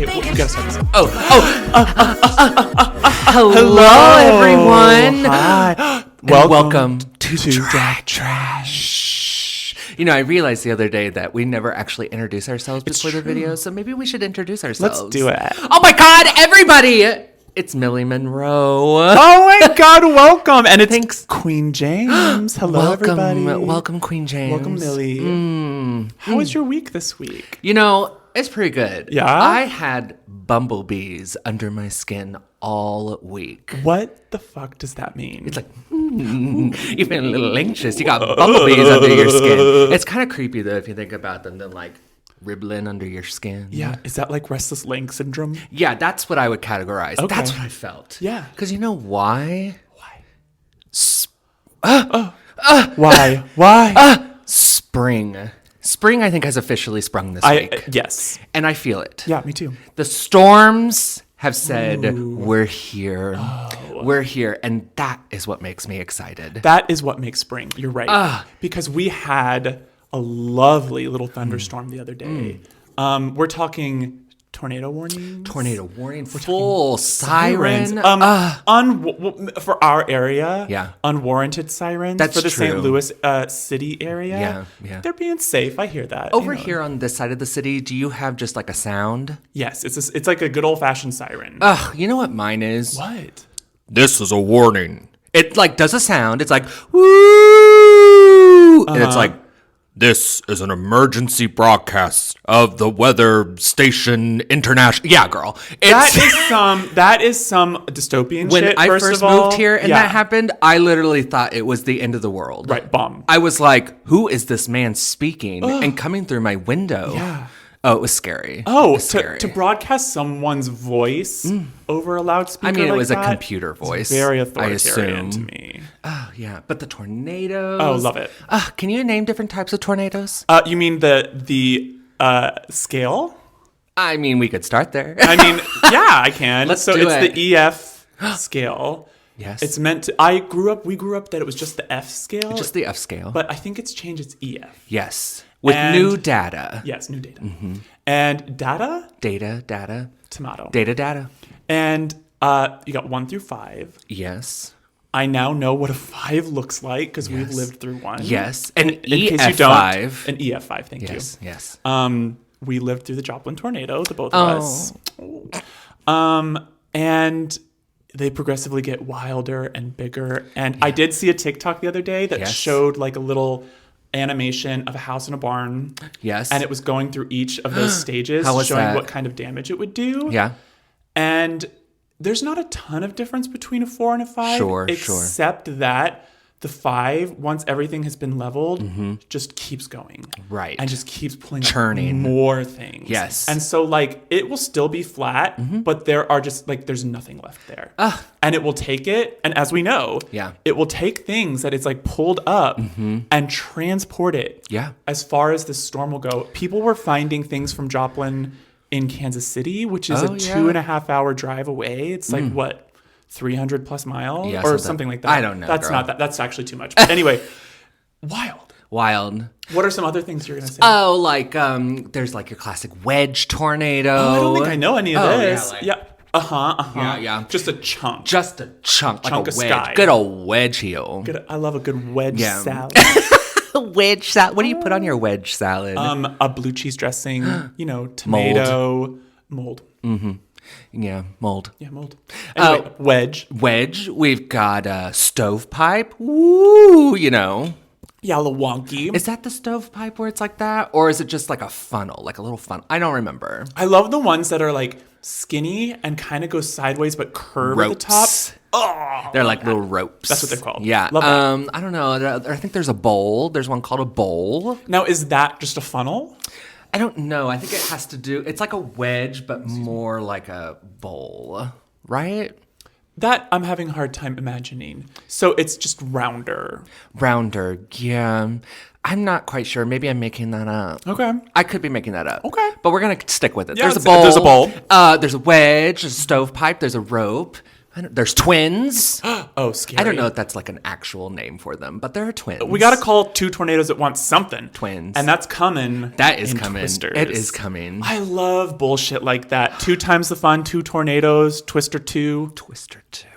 Okay, well, we gotta start this. Hello, everyone. Hi. Welcome to Drag Trash. You know, I realized the other day that we never actually introduce ourselves before the video, so maybe we should introduce ourselves. Let's do it. Oh my God, everybody! It's Millie Monroe. Oh my God, welcome. And it's Queen James. Hello, everybody. Welcome, Queen James. Welcome, Millie. How was your week this week? You know, it's pretty good. Yeah? I had bumblebees under my skin all week. What the fuck does that mean? It's like, you've been a little anxious. You got bumblebees under your skin. It's kind of creepy, though, if you think about them. Then, like, ribbling under your skin. Yeah, is that like restless leg syndrome? Yeah, that's what I would categorize. Okay. That's what I felt. Yeah. Because you know why? Why? Spring. Spring, I think, has officially sprung this week. Yes. And I feel it. Yeah, me too. The storms have said, we're here. We're here. And that is what makes me excited. That is what makes spring. You're right. Because we had a lovely little thunderstorm the other day. We're talking tornado warnings. Tornado warning. Full siren. For our area, Yeah. unwarranted sirens. That's for the true. St. Louis city area. Yeah. They're being safe. I hear that. Over here on this side of the city, do you have just like a sound? Yes, it's like a good old fashioned siren. You know what mine is? What? This is a warning. It like does a sound. It's like woo, and it's like, this is an emergency broadcast of the weather station international. Yeah, girl. That is some dystopian When shit. I first first of all. moved here and that happened, I literally thought it was the end of the world. Right, bomb. I was like, who is this man speaking and coming through my window? Yeah. Oh, it was scary. Oh, It was scary. to broadcast someone's voice over a loudspeaker. I mean, it like was that, a computer voice. It's very I authoritarian assume. to me. Oh, yeah. But the tornadoes. Oh, love it. Can you name different types of tornadoes? You mean the scale? I mean, we could start there. I mean, yeah, I can. Let's so do it's it. the EF scale. Yes. It's meant to. We grew up that it was just the F scale. Just the F scale. But I think it's changed. It's EF. Yes. With And- new data. Yes, new data. And data. Data. Tomato. Data. And you got 1 through 5. Yes. I now know what a 5 looks like because we've Yes. lived through one. Yes. An In case you EF5. don't, an EF5. Thank you. Yes. We lived through the Joplin tornado, the both Oh. of us. And they progressively get wilder and bigger. And I did see a TikTok the other day that Yes. showed like a little animation of a house in a barn. Yes. And it was going through each of those stages, How was showing that? what kind of damage it would do. Yeah. And there's not a ton of difference between a 4 and a 5. Sure. Except that the 5, once everything has been leveled, just keeps going. Right. And just keeps pulling Churning. up more things. Yes. And so, like, it will still be flat, but there are just, like, there's nothing left there. And it will take it, and as we know, Yeah. it will take things that it's, like, pulled up and transport it. Yeah. As far as this storm will go. People were finding things from Joplin in Kansas City, which is Oh, a yeah. 2.5-hour drive away. It's like, what? 300 plus miles Yeah, or something- something like that. I don't know, That's girl. not that. That's actually too much. But anyway, wild. What are some other things you're gonna say? Oh, like there's like your classic wedge tornado. I don't think I know any of this. Yeah, Yeah. Yeah. Just a chunk. Just a chunk Chunk like of a wedge. sky. Good old wedge heel. I love a good wedge Yeah. salad. Wedge salad. What do you put on your wedge salad? A blue cheese dressing. Tomato mold. Yeah, mold. Yeah, mold. Anyway, wedge. Wedge. We've got a stovepipe. Woo, Yeah, a little wonky. Is that the stovepipe where it's like that? Or is it just like a funnel, like a little funnel? I don't remember. I love the ones that are like skinny and kind of go sideways but curve at the top. Ropes. Oh, They're like little ropes. That's what they're called. Yeah. Love that. I don't know. I think there's a bowl. There's one called a bowl. Now, is that just a funnel? I don't know. I think it has to do. It's like a wedge, but more like a bowl, right? That I'm having a hard time imagining. So it's just rounder. Rounder. Yeah. I'm not quite sure. Maybe I'm making that up. Okay. I could be making that up. Okay. But we're going to stick with it. Yeah, there's a bowl. there's a bowl. There's a wedge, there's a stovepipe, there's a rope. There's twins. Oh, scary. I don't know if that's like an actual name for them, but there are twins. We got to call 2 tornadoes at once something. Twins. And that's coming. That is in coming. Twisters. It is coming. I love bullshit like that. 2 times the fun, 2 tornadoes, Twister 2. Twister 2.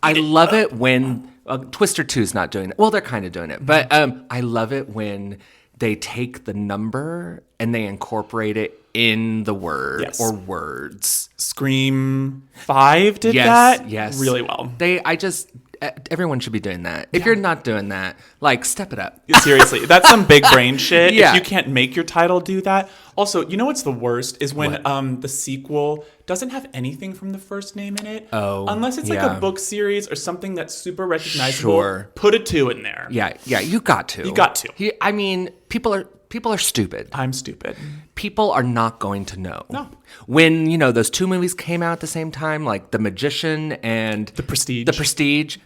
I love it when Twister 2 is not doing it. Well, they're kind of doing it. But I love it when they take the number and they incorporate it in the word or words. Scream 5 did that really well. Everyone should be doing that. If you're not doing that, like, step it up. Seriously, that's some big brain shit. Yeah. If you can't make your title do that. Also, you know what's the worst is when the sequel doesn't have anything from the first name in it. Oh, unless it's like a book series or something that's super recognizable. Sure. Put a 2 in there. Yeah, you got to. You got to. I mean, people are stupid. I'm stupid. People are not going to know. No. When, those 2 movies came out at the same time, like The Magician and The Prestige.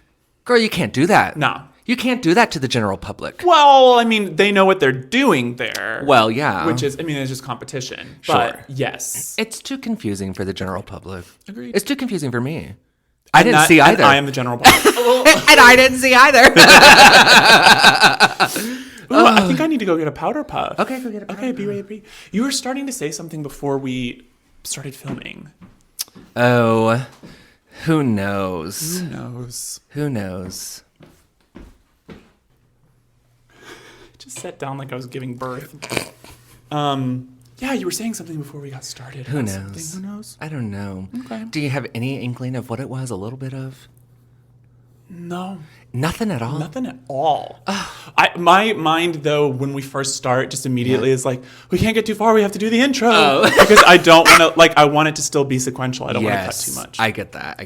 Girl, you can't do that. No. You can't do that to the general public. Well, I mean, they know what they're doing there. Well, yeah. Which is, it's just competition. Sure. But yes. It's too confusing for the general public. Agreed. It's too confusing for me. I didn't see either. I am the general public. And I didn't see either. Ooh, I think I need to go get a powder puff. Okay, go get a powder puff. Okay, be ready. You were starting to say something before we started filming. Oh, who knows? Who knows? Who knows? Just sat down like I was giving birth. Yeah, you were saying something before we got started. Who knows? Who knows? I don't know. Okay. Do you have any inkling of what it was? A little bit of? No. Nothing at all? Nothing at all. My mind, though, when we first start, just immediately is like, we can't get too far. We have to do the intro. Because I don't want to, I want it to still be sequential. I don't want to cut too much. I get that.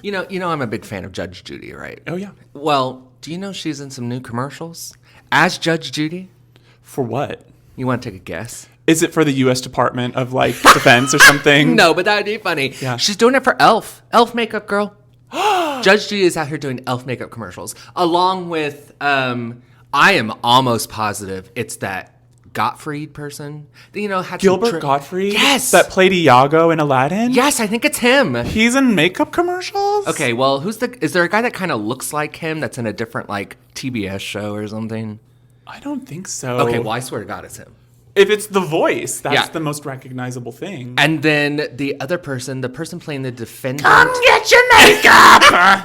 Yeah. You know, I'm a big fan of Judge Judy, right? Oh, yeah. Well, do you know she's in some new commercials as Judge Judy? For what? You want to take a guess? Is it for the U.S. Department of, Defense or something? No, but that would be funny. Yeah. She's doing it for Elf. Elf makeup, girl. Judge Judy is out here doing Elf makeup commercials. Along with, I am almost positive it's that Gottfried person. Had Gilbert Gottfried? Yes. That played Iago in Aladdin? Yes, I think it's him. He's in makeup commercials? Okay, well, is there a guy that kind of looks like him that's in a different, TBS show or something? I don't think so. Okay, well, I swear to God it's him. If it's the voice, that's the most recognizable thing. And then the other person, the person playing the defendant. Come get your makeup!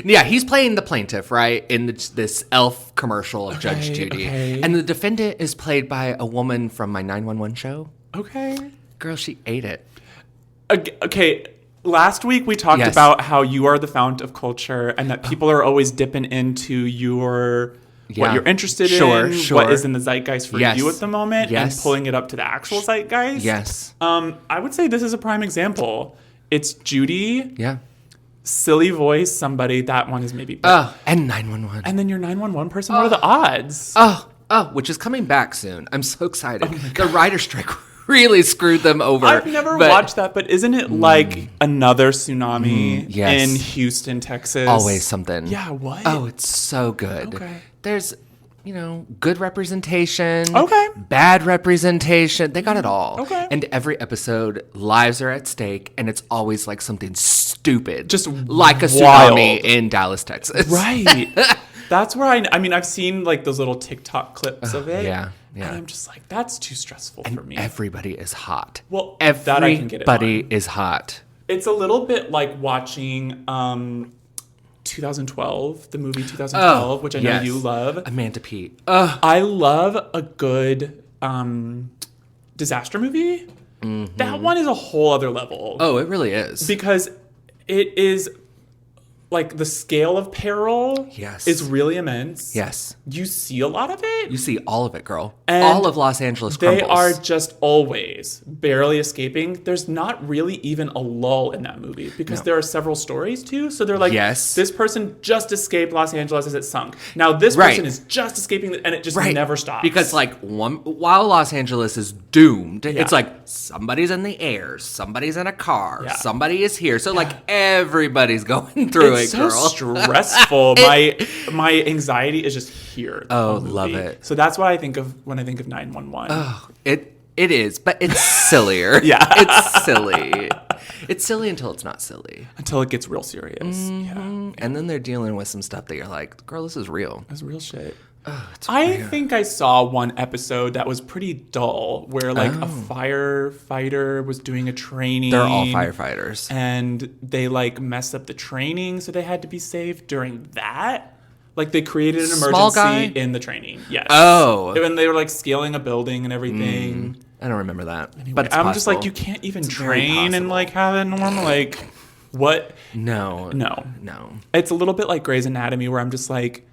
Yeah, he's playing the plaintiff, right, in this Elf commercial of Judge Judy. Okay. And the defendant is played by a woman from my 911 show. Okay. Girl, she ate it. Okay, last week we talked about how you are the fount of culture and that people are always dipping into your... what you're interested in, what is in the zeitgeist for you at the moment, and pulling it up to the actual zeitgeist. Yes. I would say this is a prime example. It's Judy. Yeah. Silly voice, somebody. That one is maybe. And 911. And then your 911 person. What are the odds? Which is coming back soon. I'm so excited. The writer strike really screwed them over. I've never watched that, but isn't it like another tsunami in Houston, Texas? Always something. Yeah, what? Oh, it's so good. Okay. There's, good representation. Okay. Bad representation. They got it all. Okay. And every episode, lives are at stake, and it's always like something stupid. Just like a wild. tsunami in Dallas, Texas. Right. That's where I've seen those little TikTok clips of it. Yeah. And I'm just like, that's too stressful for me. Everybody is hot. Well, that I can get it Everybody on. is hot. It's a little bit like watching 2012, the movie 2012, which I know you love. Amanda Peet. I love a good disaster movie. Mm-hmm. That one is a whole other level. Oh, it really is. Because it is the scale of peril is really immense. Yes. You see a lot of it. You see all of it, girl. And all of Los Angeles crumbles. They are just always barely escaping. There's not really even a lull in that movie because there are several stories too. So they're like, this person just escaped Los Angeles as it sunk. Now this person is just escaping and it just never stops. Because while Los Angeles is doomed, it's like somebody's in the air, somebody's in a car, somebody is here. So everybody's going through it. It's so stressful. My anxiety is just here. Oh, love it. So that's what I think of when I think of 911. Oh, it is, but it's sillier. Yeah. It's silly. It's silly until it's not silly. Until it gets real serious. Mm-hmm. Yeah. And then they're dealing with some stuff that you're like, girl, this is real. That's real shit. Oh, I think I saw one episode that was pretty dull where like a firefighter was doing a training. They're all firefighters. And they like messed up the training, so they had to be saved during that. Like they created an emergency in the training. Yes. Oh. And they were like scaling a building and everything. I don't remember that. Anyway, but I'm just like, you can't even train and like have a normal like what? No. It's a little bit like Grey's Anatomy where I'm just like,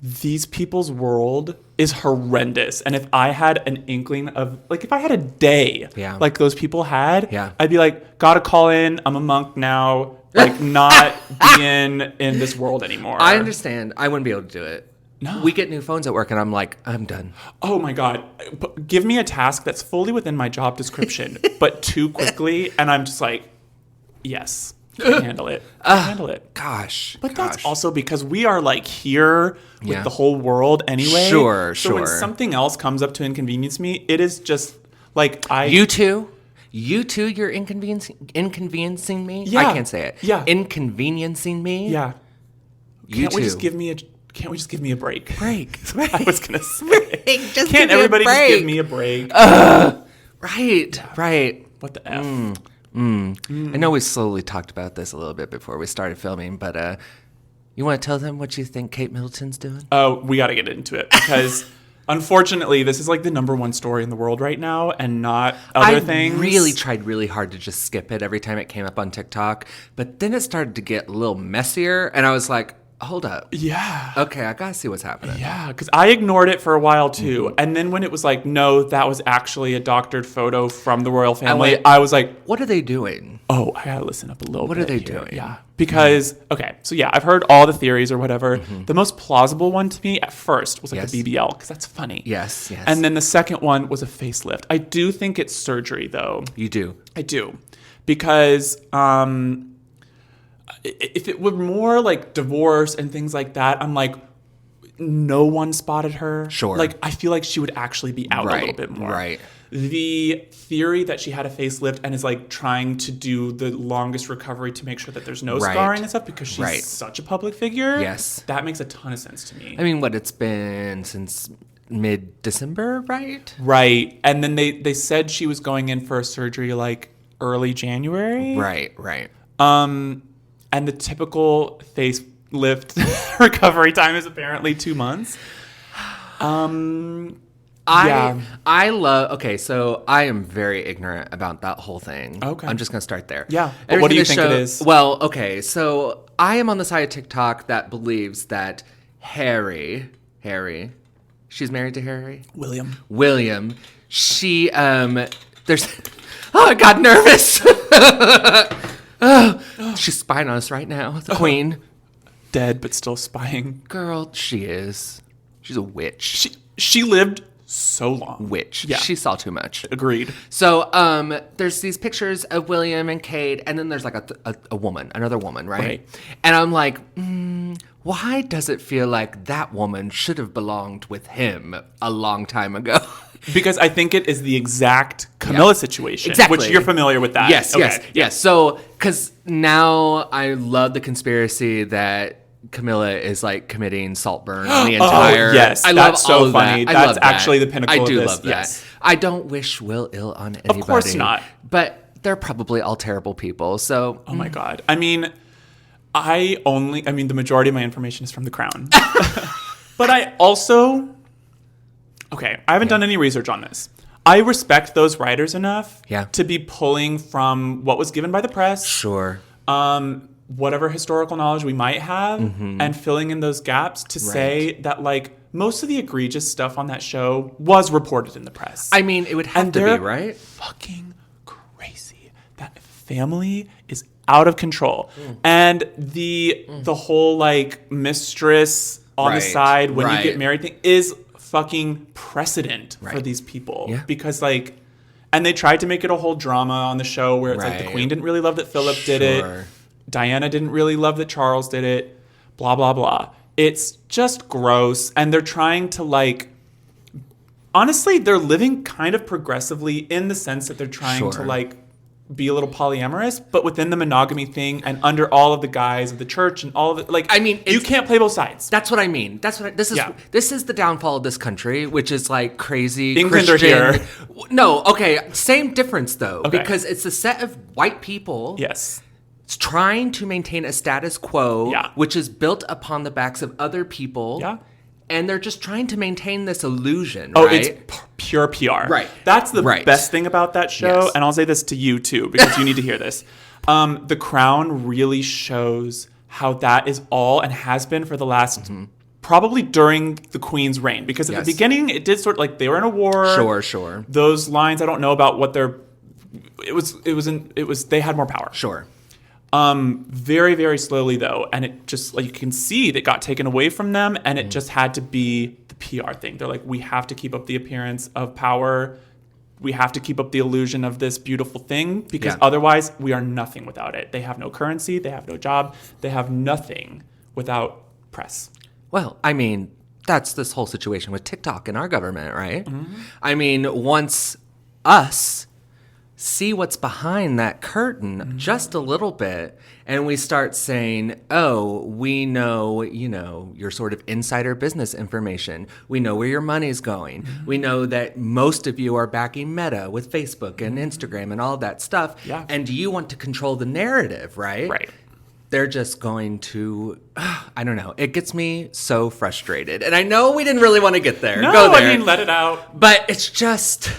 these people's world is horrendous. And if I had an inkling of, like, if I had a day like those people had, I'd be like, gotta call in. I'm a monk now. Like, not being in this world anymore. I understand. I wouldn't be able to do it. No. We get new phones at work, and I'm like, I'm done. Oh, my God. Give me a task that's fully within my job description, but too quickly. And I'm just like, yes. Handle it. Handle it. Gosh. But that's also because we are like here with the whole world anyway. Sure. So when something else comes up to inconvenience me, it is just like You too, you're inconveniencing me? Yeah. I can't say it. Yeah. Inconveniencing me? Yeah. Can't we just give me a break? I was going to say. Can't everybody just give me a break? Right. What the F? I know we slowly talked about this a little bit before we started filming, but you want to tell them what you think Kate Middleton's doing? Oh, we got to get into it because unfortunately, this is like the #1 story in the world right now and not other things. I really tried really hard to just skip it every time it came up on TikTok, but then it started to get a little messier, and I was like, hold up. Yeah. Okay, I got to see what's happening. Yeah, because I ignored it for a while too. Mm-hmm. And then when it was like, no, that was actually a doctored photo from the royal family, I was like, what are they doing? Oh, I got to listen up a little bit. What are they doing? Yeah. Because, okay, so yeah, I've heard all the theories or whatever. Mm-hmm. The most plausible one to me at first was like a BBL because that's funny. Yes. And then the second one was a facelift. I do think it's surgery though. You do? I do. Because, if it were more like divorce and things like that, I'm like, no one spotted her. Sure. Like, I feel like she would actually be out a little bit more. Right. The theory that she had a facelift and is like trying to do the longest recovery to make sure that there's no scarring and stuff because she's such a public figure. Yes. That makes a ton of sense to me. I mean, it's been since mid-December, right? Right. And then they said she was going in for a surgery like early January. Right. And the typical facelift recovery time is apparently 2 months. I love. Okay, so I am very ignorant about that whole thing. Okay, I'm just gonna start there. Yeah. But what do you think it is? Well, okay, so I am on the side of TikTok that believes that Harry, she's married to Harry. William. She there's. Oh, I got nervous. She's spying on us right now. The queen. Dead, but still spying. Girl, she is. She's a witch. She lived so long. Witch. Yeah. She saw too much. Agreed. So there's these pictures of William and Kate, and then there's like another woman, right? And I'm like, why does it feel like that woman should have belonged with him a long time ago? Because I think it is the exact Camilla situation. Exactly. Which you're familiar with that. Yes. So, because now I love the conspiracy that Camilla is like committing Saltburn on the entire. Yes, that's so funny. That's actually the pinnacle of this. I do love that. Yes. I don't wish will ill on anybody. Of course not. But they're probably all terrible people. So. Oh my God. I mean, the majority of my information is from The Crown. But I also. Okay, I haven't done any research on this. I respect those writers enough to be pulling from what was given by the press. Sure. Whatever historical knowledge we might have and filling in those gaps to say that like most of the egregious stuff on that show was reported in the press. I mean, it would have to be, right? Fucking crazy. That family is out of control. And the whole like mistress on the side when you get married thing is fucking precedent for these people because like, and they tried to make it a whole drama on the show where it's like the queen didn't really love that Philip did it, Diana didn't really love that Charles did it, blah blah blah. It's just gross, and they're trying to like, honestly, they're living kind of progressively in the sense that they're trying to like be a little polyamorous, but within the monogamy thing and under all of the guise of the church and all of it. Like, I mean, you can't play both sides. That's what I mean. This is the downfall of this country, which is like crazy England Christian. Are here. No, okay, same difference though, because it's a set of white people. Yes. Trying to maintain a status quo, which is built upon the backs of other people. Yeah. And they're just trying to maintain this illusion, right? Oh, it's pure PR. Right. That's the best thing about that show. Yes. And I'll say this to you, too, because you need to hear this. The Crown really shows how that is all and has been for the last... Probably during the Queen's reign. Because at the beginning, it did sort of like they were in a war. Sure. Those lines, I don't know about what they're... They had more power. Sure. Very, very slowly, though. And it just, like, you can see that got taken away from them. And it just had to be the PR thing. They're like, we have to keep up the appearance of power. We have to keep up the illusion of this beautiful thing. Because otherwise, we are nothing without it. They have no currency. They have no job. They have nothing without press. Well, I mean, that's this whole situation with TikTok in our government, right? I mean, once us... see what's behind that curtain just a little bit, and we start saying, oh, we know, your sort of insider business information. We know where your money's going. We know that most of you are backing Meta with Facebook and Instagram and all that stuff. Yeah. And you want to control the narrative, right? Right. They're just going to, I don't know. It gets me so frustrated. And I know we didn't really want to get there. No, Go there. I mean, let it out. But it's just,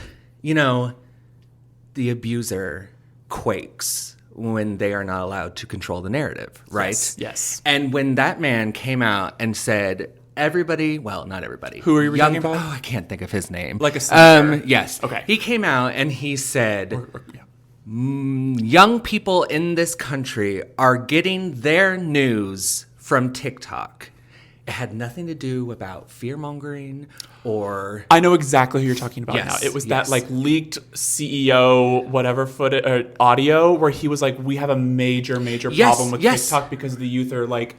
the abuser quakes when they are not allowed to control the narrative, right? Yes. And when that man came out and said, everybody, well, not everybody. Who are you talking about? Oh, I can't think of his name. Like a senator. Yes. Okay. He came out and he said, young people in this country are getting their news from TikTok. It had nothing to do about fear-mongering or... I know exactly who you're talking about now. It was that like leaked CEO whatever audio where he was like, we have a major problem with TikTok because the youth are like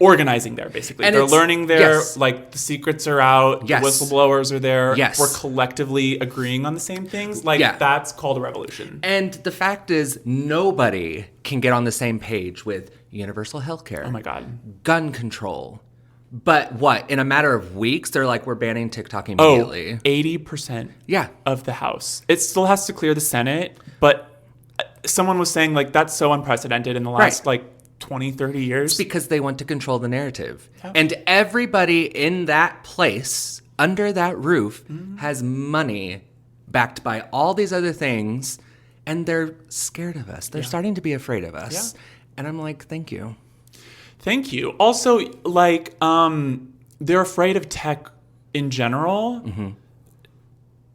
organizing there, basically. And they're learning there, like the secrets are out, the whistleblowers are there. Yes. We're collectively agreeing on the same things. Like that's called a revolution. And the fact is nobody can get on the same page with universal healthcare. Oh my God. Gun control. But what? In a matter of weeks, they're like, we're banning TikTok immediately. 80% of the House. It still has to clear the Senate, but someone was saying, like, that's so unprecedented in the last, 20, 30 years. It's because they want to control the narrative. Yeah. And everybody in that place, under that roof, has money backed by all these other things, and they're scared of us. They're starting to be afraid of us. Yeah. And I'm like, thank you. Thank you. Also, like, they're afraid of tech in general.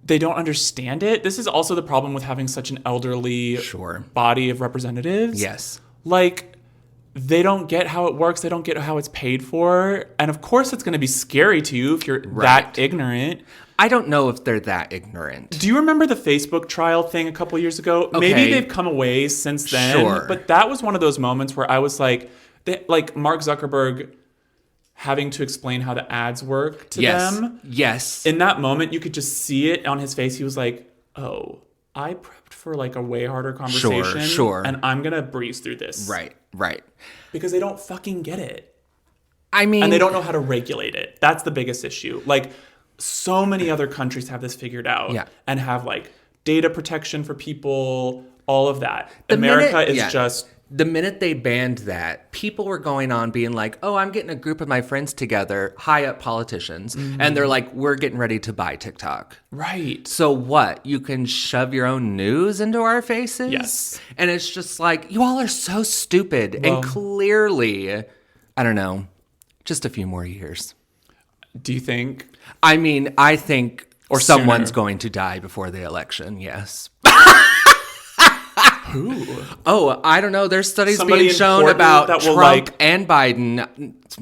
They don't understand it. This is also the problem with having such an elderly body of representatives. Yes. Like, they don't get how it works. They don't get how it's paid for. And of course, it's going to be scary to you if you're that ignorant. I don't know if they're that ignorant. Do you remember the Facebook trial thing a couple years ago? Okay. Maybe they've come away since then. Sure. But that was one of those moments where I was like... like Mark Zuckerberg having to explain how the ads work to them. Yes. In that moment, you could just see it on his face. He was like, oh, I prepped for like a way harder conversation. Sure. And I'm going to breeze through this. Right. Because they don't fucking get it. I mean... And they don't know how to regulate it. That's the biggest issue. Like, so many other countries have this figured out. Yeah. And have like data protection for people, all of that. America is just... The minute they banned that, people were going on being like, oh, I'm getting a group of my friends together, high up politicians, and they're like, we're getting ready to buy TikTok. Right. So what? You can shove your own news into our faces? Yes. And it's just like, you all are so stupid. Well, and clearly, I don't know, just a few more years. Do you think? I mean, I think someone's sooner. going to die before the election, yes. Who? Oh, I don't know. There's studies being shown about Trump and Biden.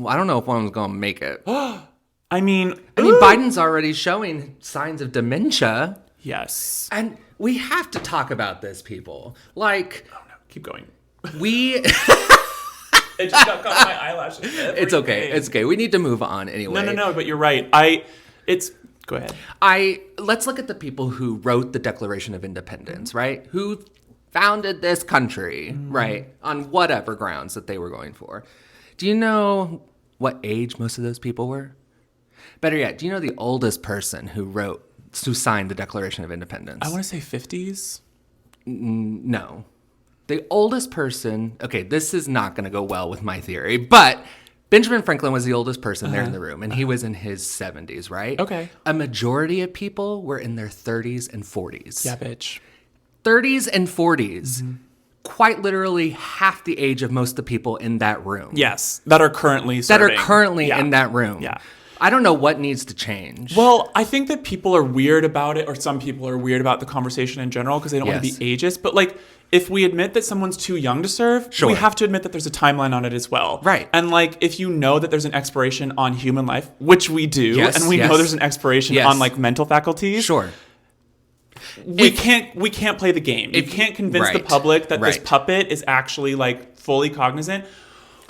I don't know if one's going to make it. I mean, Biden's already showing signs of dementia. Yes. And we have to talk about this, people. Like... Oh, no. Keep going. It just got caught in my eyelashes. It's okay. It's okay. We need to move on anyway. No, but you're right. Go ahead. Let's look at the people who wrote the Declaration of Independence, right? Who founded this country, right? On whatever grounds that they were going for. Do you know what age most of those people were? Better yet, do you know the oldest person who signed the Declaration of Independence? I want to say 50s. No. The oldest person, okay, this is not going to go well with my theory, but Benjamin Franklin was the oldest person there in the room, and he was in his 70s, right? Okay. A majority of people were in their 30s and 40s. Yeah, bitch. 30s and 40s. Quite literally half the age of most of the people in that room. Yes, that are currently serving. In that room. Yeah. I don't know what needs to change. Well, I think that people are weird about it, or some people are weird about the conversation in general because they don't want to be ageist. But like, if we admit that someone's too young to serve, we have to admit that there's a timeline on it as well. Right. And like, if you know that there's an expiration on human life, which we do, and we know there's an expiration on like mental faculties. Sure. We can't play the game. You can't convince the public that this puppet is actually like fully cognizant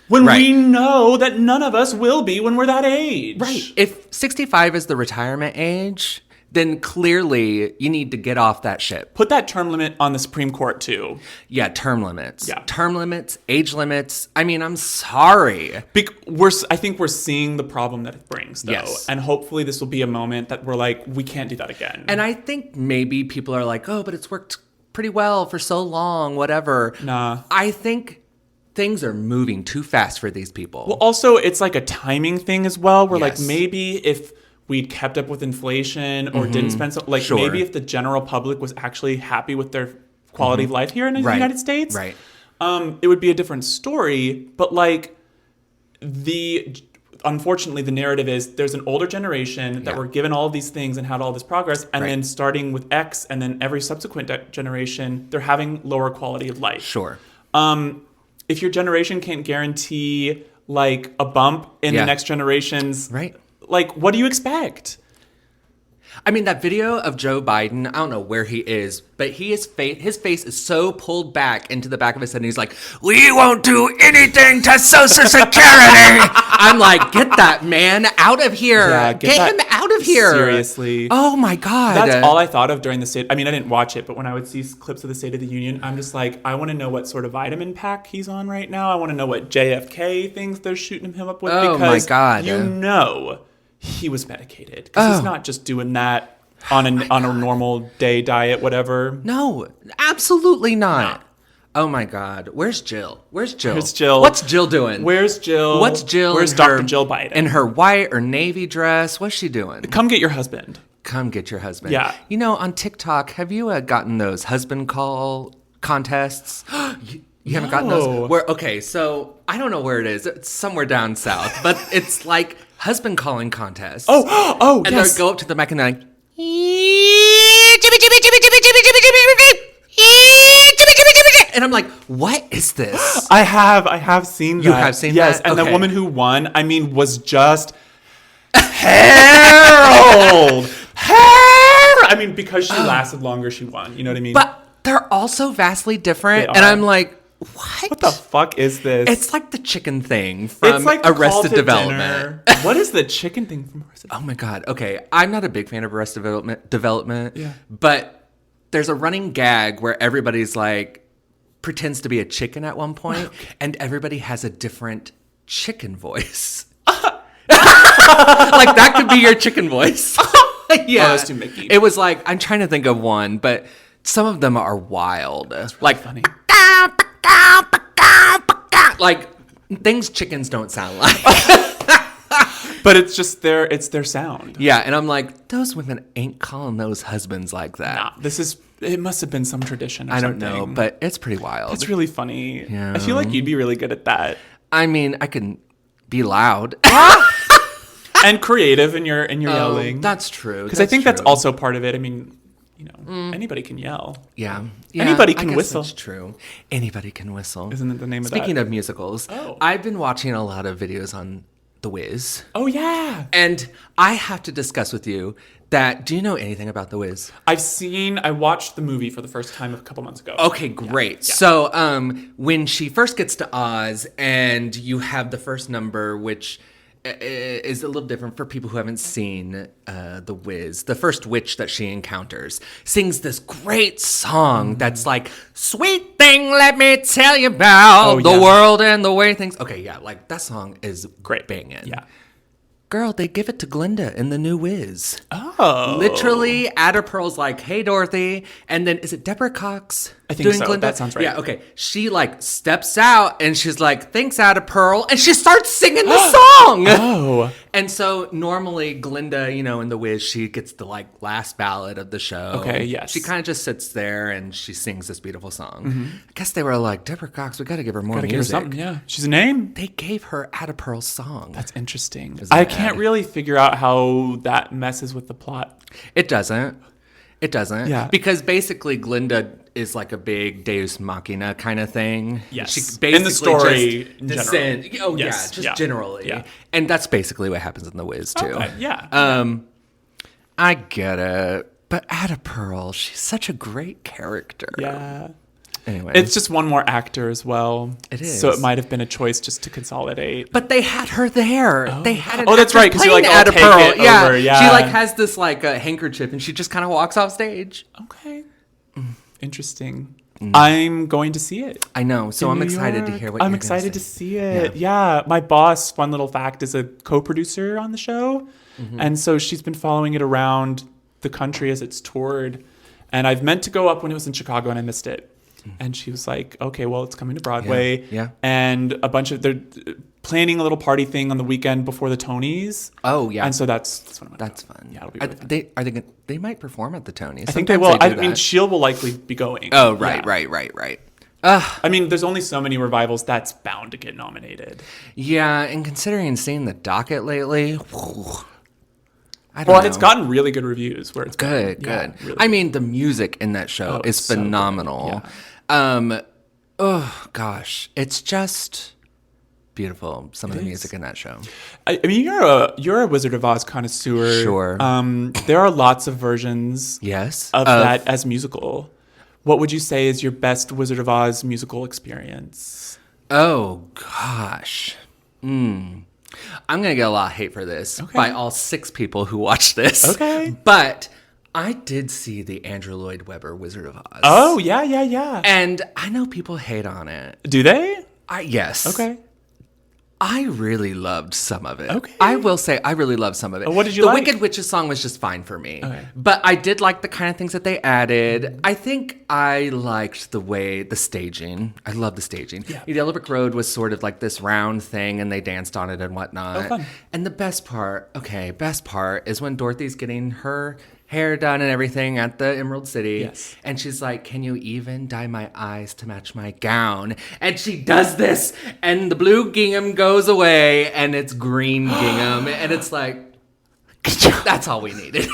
when we know that none of us will be when we're that age. Right. If 65 is the retirement age, then clearly you need to get off that ship. Put that term limit on the Supreme Court too. Yeah, term limits. Yeah. Term limits, age limits. I mean, I'm sorry. I think we're seeing the problem that it brings, though. Yes. And hopefully this will be a moment that we're like, we can't do that again. And I think maybe people are like, oh, but it's worked pretty well for so long, whatever. Nah. I think things are moving too fast for these people. Well, also, it's like a timing thing as well, where like maybe if we'd kept up with inflation or didn't spend so, like maybe if the general public was actually happy with their quality of life here in the United States, it would be a different story. But like unfortunately the narrative is there's an older generation that were given all of these things and had all this progress, and then starting with X and then every subsequent generation, they're having lower quality of life. Sure. If your generation can't guarantee like a bump in the next generation's like, what do you expect? I mean, that video of Joe Biden, I don't know where he is, but his face is so pulled back into the back of his head, and he's like, we won't do anything to Social Security. I'm like, get that man out of here. Yeah, get him out of here. Seriously. Oh, my God. That's all I thought of during the state. I mean, I didn't watch it, but when I would see clips of the State of the Union, I'm just like, I want to know what sort of vitamin pack he's on right now. I want to know what JFK thinks they're shooting him up with. Oh, my God. You know he was medicated because he's not just doing that on a normal day diet, whatever. No, absolutely not. No. Oh my God, where's Jill? Where's Jill? What's Jill doing? Where's Jill? What's Jill? Where's Dr. Jill Biden? In her white or navy dress? What's she doing? Come get your husband. Come get your husband. Yeah. You know, on TikTok, have you gotten those husband call contests? You haven't gotten those? Okay, so I don't know where it is. It's somewhere down south, but it's like husband calling contests. Oh, and yes. they'll go up to the mic and they're like, and I'm like, what is this? I have seen that. You have seen that? Yes, and the woman who won, I mean, was just Harold. I mean, because she lasted longer, she won. You know what I mean? But they're also vastly different, and I'm like, what the fuck is this? It's like the chicken thing from Arrested Development. What is the chicken thing from Arrested Development? Oh my God. Okay. I'm not a big fan of Arrested Development. Yeah. But there's a running gag where everybody's like, pretends to be a chicken at one point, and everybody has a different chicken voice. Like that could be your chicken voice. Yeah. That's too Mickey. It was like, I'm trying to think of one, but some of them are wild. That's really like funny. Like things chickens don't sound like. But it's just their sound. Yeah, and I'm like, those women ain't calling those husbands like that. Nah, it must have been some tradition or I don't something. know, but it's pretty wild. It's really funny. Yeah. I feel like you'd be really good at that. I mean, I can be loud. And creative in your yelling. That's true. Because I think that's also part of it. I mean, you know, anybody can yell. Yeah. Anybody can whistle. That's true. Anybody can whistle. Isn't it the name of that? Speaking of musicals, I've been watching a lot of videos on The Wiz. Oh, yeah. And I have to discuss with you that, do you know anything about The Wiz? I watched the movie for the first time a couple months ago. Okay, great. Yeah. So when she first gets to Oz and you have the first number, which is a little different for people who haven't seen The Wiz. The first witch that she encounters sings this great song that's like, sweet thing, let me tell you about the world and the way things... Okay, yeah, like that song is great. Banging. Yeah. Girl, they give it to Glinda in the new Wiz. Oh. Literally, Ada Pearl's like, hey, Dorothy. And then, is it Deborah Cox? I think so. Glinda? That sounds right. Yeah, okay. She, like, steps out, and she's like, thanks, Ada Pearl. And she starts singing the song. Oh. And so, normally, Glinda, you know, in The Wiz, she gets the, like, last ballad of the show. Okay, yes. She kind of just sits there, and she sings this beautiful song. Mm-hmm. I guess they were like, Deborah Cox, we got to give her more music. Give her something, yeah. She's a name. They gave her Ada Pearl's song. That's interesting. I can't really figure out how that messes with the plot. It doesn't. It doesn't. Yeah. Because basically Glinda is like a big Deus Machina kind of thing. Yes. She basically in the story just general. Oh, yes, yeah, just generally. Yeah. And that's basically what happens in The Wiz, too. Okay, yeah. I get it. But Ada Pearl, she's such a great character. Yeah. Anyway. It's just one more actor as well. It is. So it might have been a choice just to consolidate. But they had her there. Oh. They had an that's right, because you're like, Ada take Pearl. it over. Yeah. She like has this like handkerchief and she just kind of walks off stage. Okay. Interesting. I'm going to see it. I know. So I'm excited to hear what I'm excited to see it. Yeah. My boss, fun little fact, is a co-producer on the show. Mm-hmm. And so she's been following it around the country as it's toured. And I've meant to go up when it was in Chicago and I missed it. And she was like, okay, well, it's coming to Broadway. Yeah. And they're planning a little party thing on the weekend before the Tonys. Oh, yeah. And so that's what I'm That's fun. Yeah, it'll be really fun. They might perform at the Tonys. I think they will. I mean, Sheila will likely be going. Oh, right, yeah. right. I mean, there's only so many revivals that's bound to get nominated. Yeah, and considering seeing the docket lately, I don't know. It's gotten really good reviews. Where it's good. Yeah, really I mean, the music in that show is phenomenal. So oh gosh, it's just beautiful. Some of the music in that show. I mean, you're a Wizard of Oz connoisseur. Sure. There are lots of versions. Yes. Of that as musical. What would you say is your best Wizard of Oz musical experience? Oh gosh. I'm going to get a lot of hate for this by all 6 people who watch this. Okay. But I did see the Andrew Lloyd Webber Wizard of Oz. Oh, yeah. And I know people hate on it. Do they? Yes. Okay. I really loved some of it. Okay. I will say I really loved some of it. What did you like? The Wicked Witches song was just fine for me. Okay. But I did like the kind of things that they added. I think I liked the staging. I love the staging. Yeah. Yellow Brick Road was sort of like this round thing and they danced on it and whatnot. Oh, fun. And the best part is when Dorothy's getting her hair done and everything at the Emerald City. Yes. And she's like, can you even dye my eyes to match my gown? And she does this, and the blue gingham goes away, and it's green gingham. And it's like, that's all we needed.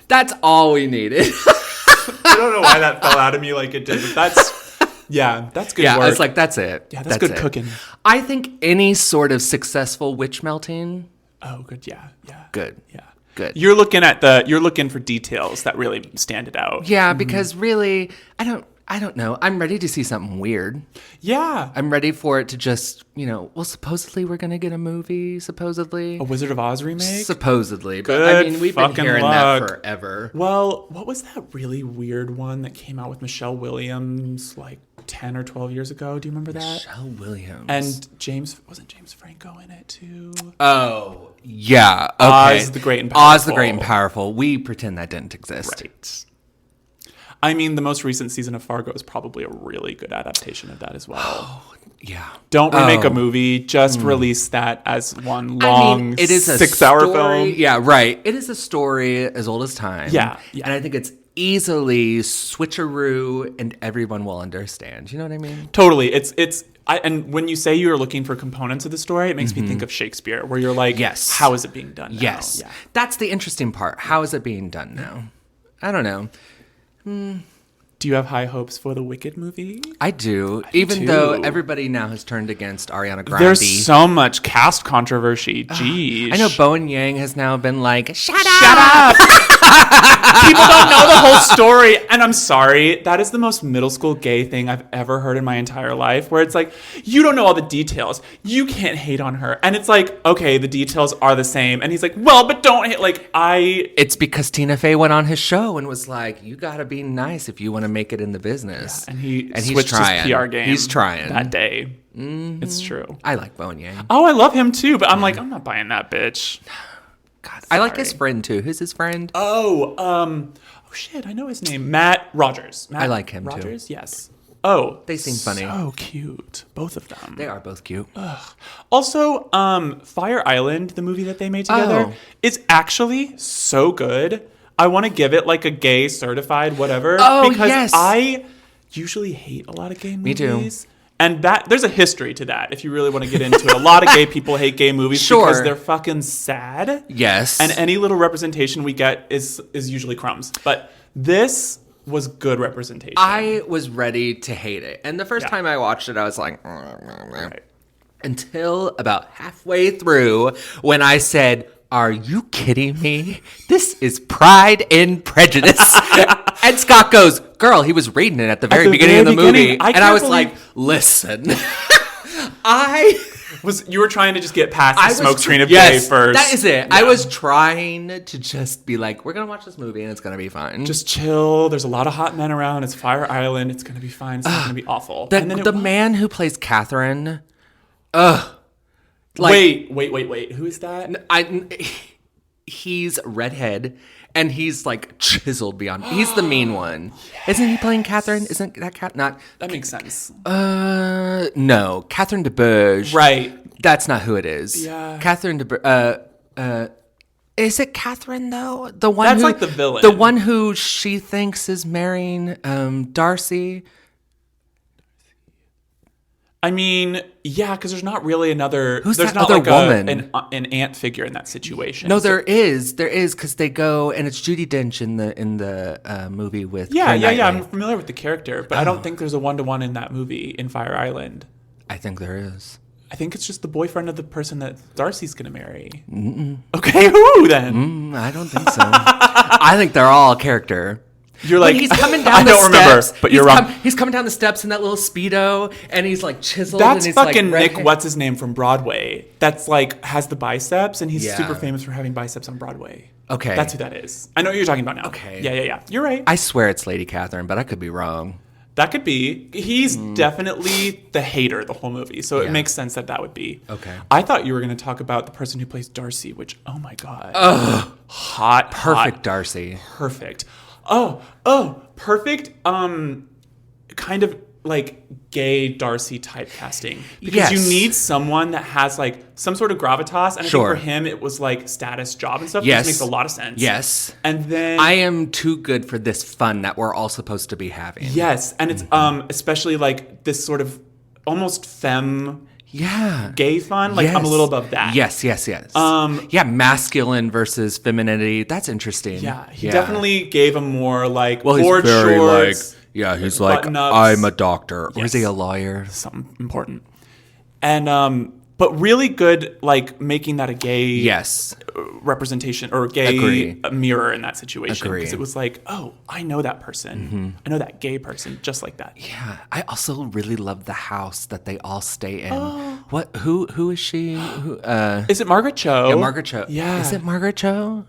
That's all we needed. I don't know why that fell out of me like it did, but that's good work. Yeah, it's like, that's it. Yeah, that's good cooking. I think any sort of successful witch melting. Oh, good, yeah. Good. Yeah. Good. You're looking for details that really stand it out. Yeah, because really, I don't know. I'm ready to see something weird. Yeah. I'm ready for it to just, supposedly we're going to get a movie, supposedly. A Wizard of Oz remake? Supposedly. But Good I mean, we've been hearing that forever. Well, what was that really weird one that came out with Michelle Williams like 10 or 12 years ago? Do you remember that? Michelle Williams. And wasn't James Franco in it too? Oh, yeah. Okay. Oz the Great and Powerful. Oz the Great and Powerful. We pretend that didn't exist. Right. I mean, the most recent season of Fargo is probably a really good adaptation of that as well. Oh, yeah. Don't remake a movie. Just release that as one long it is a 6-hour film. Yeah, right. It is a story as old as time. Yeah. And I think it's easily switcheroo and everyone will understand. You know what I mean? Totally. And when you say you're looking for components of the story, it makes me think of Shakespeare, where you're like, yes, how is it being done now? Yes. Yeah. That's the interesting part. How is it being done now? I don't know. Do you have high hopes for the Wicked movie? I do. Even though everybody now has turned against Ariana Grande. There's so much cast controversy. Jeez. I know Bowen Yang has now been like, Shut up! People don't know the whole story. And I'm sorry, that is the most middle school gay thing I've ever heard in my entire life, where it's like, you don't know all the details. You can't hate on her. And it's like, okay, the details are the same. And he's like, well, but don't hate. Like, It's because Tina Fey went on his show and was like, you got to be nice if you want to make it in the business. Yeah, and he's switched his PR game. He's trying. That day. Mm-hmm. It's true. I like Bowen Yang. Oh, I love him too, but I'm like, I'm not buying that bitch. God, I like his friend too. Who's his friend? Oh shit, I know his name. Matt Rogers. I like him Rogers? too. Yes. Oh, they seem funny. So cute, both of them. They are both cute. Ugh. Also, Fire Island, the movie that they made together, is actually so good. I want to give it like a gay certified whatever. Oh, because yes. I usually hate a lot of gay movies. Me too. And there's a history to that, if you really want to get into it. A lot of gay people hate gay movies because they're fucking sad. Yes. And any little representation we get is usually crumbs. But this was good representation. I was ready to hate it. And the first time I watched it, I was like... Right. Until about halfway through when I said... Are you kidding me? This is Pride and Prejudice. And Scott goes, girl, he was reading it at the very beginning of the movie. And I was like, listen, You were trying to just get past the smoke screen of gay first. That is it. Yeah. I was trying to just be like, we're going to watch this movie and it's going to be fine. Just chill. There's a lot of hot men around. It's Fire Island. It's going to be fine. It's not going to be awful. The man who plays Catherine, wait. Who is that? He's redhead, and he's like chiseled beyond. He's the mean one. Yes. Isn't he playing Catherine? Isn't that not? That makes sense. No, Catherine de Bourgh. Right. That's not who it is. Yeah. Catherine de Bourgh. Is it Catherine though? The one that's like the villain. The one who she thinks is marrying Darcy. I mean, yeah, because there's not really another. Who's there's that not other like woman? An aunt figure in that situation. No, there is, because they go and it's Judi Dench in the movie with. Yeah. I'm familiar with the character, but I don't think there's a 1-to-1 in that movie in Fire Island. I think there is. I think it's just the boyfriend of the person that Darcy's gonna marry. Mm-mm. Okay, who then? I don't think so. I think they're all a character. You're like, he's coming down the steps. I don't remember, but you're wrong. He's coming down the steps in that little Speedo, and he's like chiseled. That's and he's fucking like Nick, what's his name from Broadway? That's like, has the biceps, and he's super famous for having biceps on Broadway. Okay. That's who that is. I know what you're talking about now. Okay. Yeah. You're right. I swear it's Lady Catherine, but I could be wrong. That could be. He's definitely the hater the whole movie, so it makes sense that would be. Okay. I thought you were going to talk about the person who plays Darcy, which, oh my God. Perfect hot. Darcy. Perfect. Perfect. Kind of like gay Darcy typecasting, because you need someone that has like some sort of gravitas, and I think for him it was like status, job, and stuff. Yes, which makes a lot of sense. Yes, and then I am too good for this fun that we're all supposed to be having. Yes, and it's especially like this sort of almost femme. Yeah. Gay fun. Like, I'm a little above that. Yes. Masculine versus femininity. That's interesting. Yeah. He definitely gave him more, like, board he's very shorts. He's like, I'm a doctor. Or is he a lawyer? Something important. And, but really good, like, making that a gay representation or gay mirror in that situation. Because it was like, oh, I know that person. Mm-hmm. I know that gay person just like that. Yeah. I also really love the house that they all stay in. Oh. Who is she? Is it Margaret Cho? Yeah, Margaret Cho. Yeah. Is it Margaret Cho?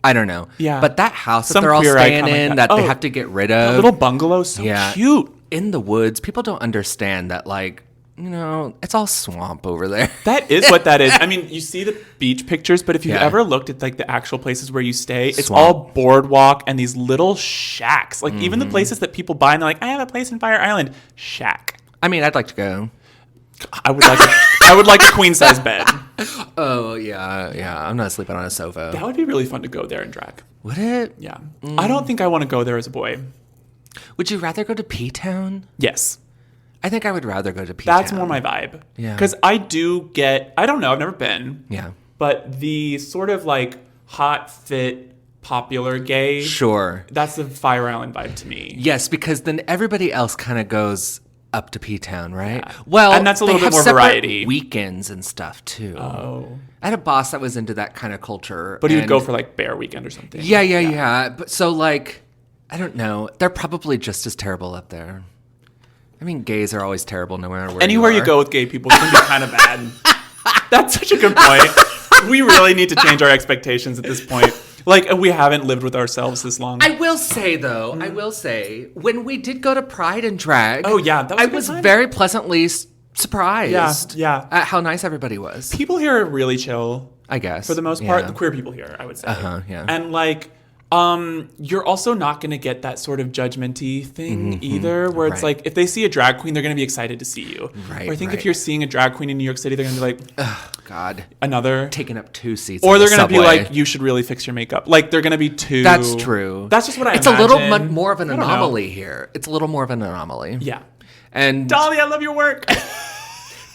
I don't know. Yeah. But that house that they're all staying in that they have to get rid of. A little bungalow, so cute. In the woods. People don't understand that, like, you know, it's all swamp over there. That is what that is. I mean, you see the beach pictures, but if you've ever looked at like the actual places where you stay, it's all boardwalk and these little shacks. Like even the places that people buy and they're like, I have a place in Fire Island. Shack. I mean, I'd like to go. I would like a queen size bed. Oh yeah. I'm not sleeping on a sofa. That would be really fun to go there and drag. Would it? Yeah. I don't think I want to go there as a boy. Would you rather go to P-Town? Yes. I think I would rather go to P-Town. That's more my vibe. Yeah. Because I don't know, I've never been. Yeah. But the sort of like hot, fit, popular gay. Sure. That's the Fire Island vibe to me. Yes, because then everybody else kind of goes, up to P-Town, right? Yeah. Well, and that's a little bit more variety. Weekends and stuff too. Oh. I had a boss that was into that kind of culture. But he would go for like Bear Weekend or something. Yeah. But so like, I don't know. They're probably just as terrible up there. I mean, gays are always terrible no matter where Anywhere you go with gay people, it can be kind of bad. That's such a good point. We really need to change our expectations at this point. Like, we haven't lived with ourselves this long. I will say, though, when we did go to Pride and Drag, oh, yeah, that was I was very pleasantly surprised at how nice everybody was. People here are really chill. I guess. For the most part, the queer people here, I would say. Yeah. And, like, you're also not going to get that sort of judgmenty thing either, where it's like, if they see a drag queen, they're going to be excited to see you. Right, or I think if you're seeing a drag queen in New York City, they're going to be like, oh, God. Another. Taking up 2 seats. Or they're going to be like, you should really fix your makeup. Like, they're going to be too. That's true. That's just what I imagine. It's a little more of an anomaly here. It's a little more of an anomaly. Yeah. And Dolly, I love your work.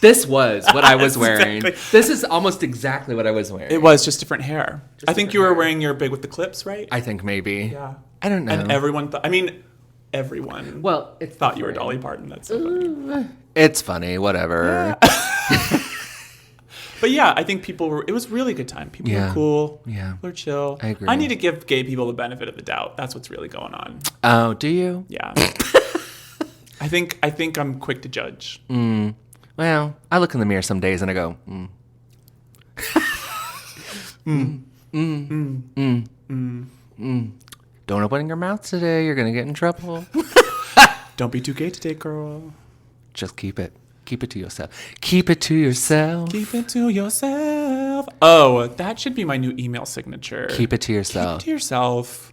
This was what I was wearing. Exactly. This is almost exactly what I was wearing. It was just different hair. I think you were wearing your big with the clips, right? I think maybe. Yeah. I don't know. And everyone thought, everyone thought you were Dolly Parton. That's so funny. It's funny, whatever. Yeah. But yeah, I think it was really a good time. People were cool. Yeah. They were chill. I agree. I need to give gay people the benefit of the doubt. That's what's really going on. Oh, do you? Yeah. I think I'm quick to judge. Well, I look in the mirror some days and I go, Don't open your mouth today. You're going to get in trouble. Don't be too gay today, girl. Just keep it. Keep it to yourself. Keep it to yourself. Keep it to yourself. Oh, that should be my new email signature. Keep it to yourself. Keep it to yourself.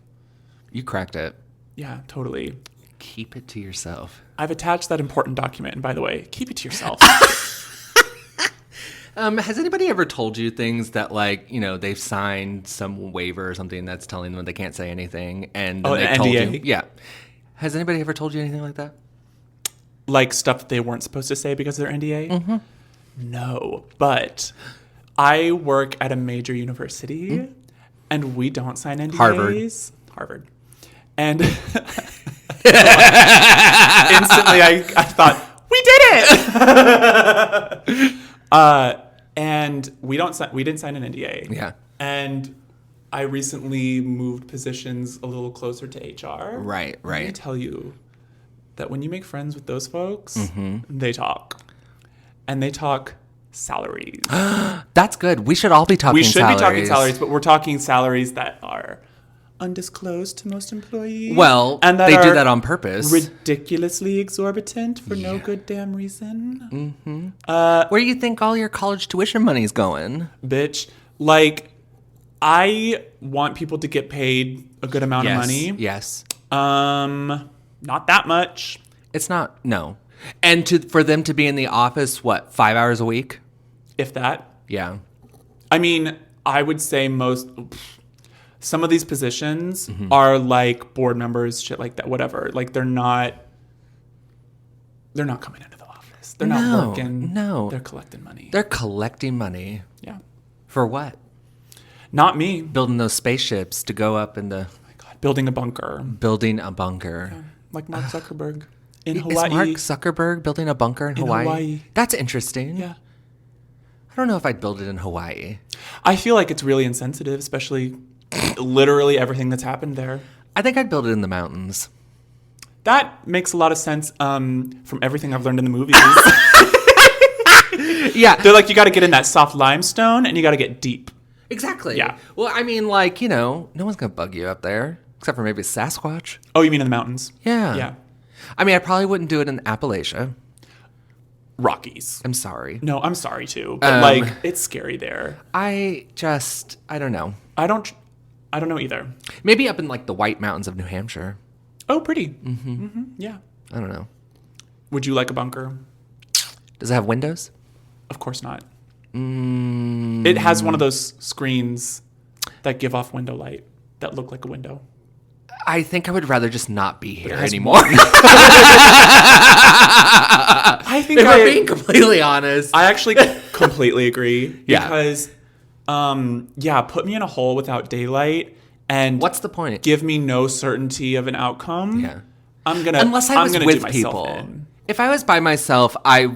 You cracked it. Yeah, totally. Keep it to yourself. I've attached that important document. And by the way, keep it to yourself. Has anybody ever told you things that, like, they've signed some waiver or something that's telling them they can't say anything, and then they told NDA? you? Yeah. Has anybody ever told you anything like that? Like stuff that they weren't supposed to say because of their NDA? Mm-hmm. No, but I work at a major university, and we don't sign NDAs. Harvard. And instantly I thought, we did it! And we didn't sign an NDA. Yeah. And I recently moved positions a little closer to HR. Right. Let me tell you that when you make friends with those folks, they talk. And they talk salaries. That's good. We should all be talking salaries. We should be talking salaries, but we're talking salaries that are undisclosed to most employees. Well, and they do that on purpose. Ridiculously exorbitant for no good damn reason. Mm-hmm. Where do you think all your college tuition money's going? Bitch, like, I want people to get paid a good amount of money. Yes. Not that much. It's not, no. And for them to be in the office, 5 hours a week? If that. Yeah. I mean, I would say some of these positions are like board members, shit like that, whatever. Like, they're not coming into the office. They're not working. No. They're collecting money. They're collecting money. Yeah. For what? Not me. Building those spaceships to go up in the... Oh my God. Building a bunker. Yeah. Like Mark Zuckerberg in Hawaii. Is Mark Zuckerberg building a bunker in Hawaii? That's interesting. Yeah. I don't know if I'd build it in Hawaii. I feel like it's really insensitive, especially literally everything that's happened there. I think I'd build it in the mountains. That makes a lot of sense from everything I've learned in the movies. Yeah. They're like, you got to get in that soft limestone and you got to get deep. Exactly. Yeah. Well, I mean, like, no one's going to bug you up there, except for maybe Sasquatch. Oh, you mean in the mountains? Yeah. Yeah. I mean, I probably wouldn't do it in Appalachia. Rockies. I'm sorry. No, I'm sorry too. But it's scary there. I don't know. I don't know either. Maybe up in like the White Mountains of New Hampshire. Oh, pretty. Mm-hmm. Yeah. I don't know. Would you like a bunker? Does it have windows? Of course not. It has one of those screens that give off window light that look like a window. I think I would rather just not be here anymore. I think if I'm being completely honest. I actually completely agree. Yeah. Because, put me in a hole without daylight and what's the point? Give me no certainty of an outcome. Yeah. I'm gonna unless I was I'm gonna with do people. If I was by myself, I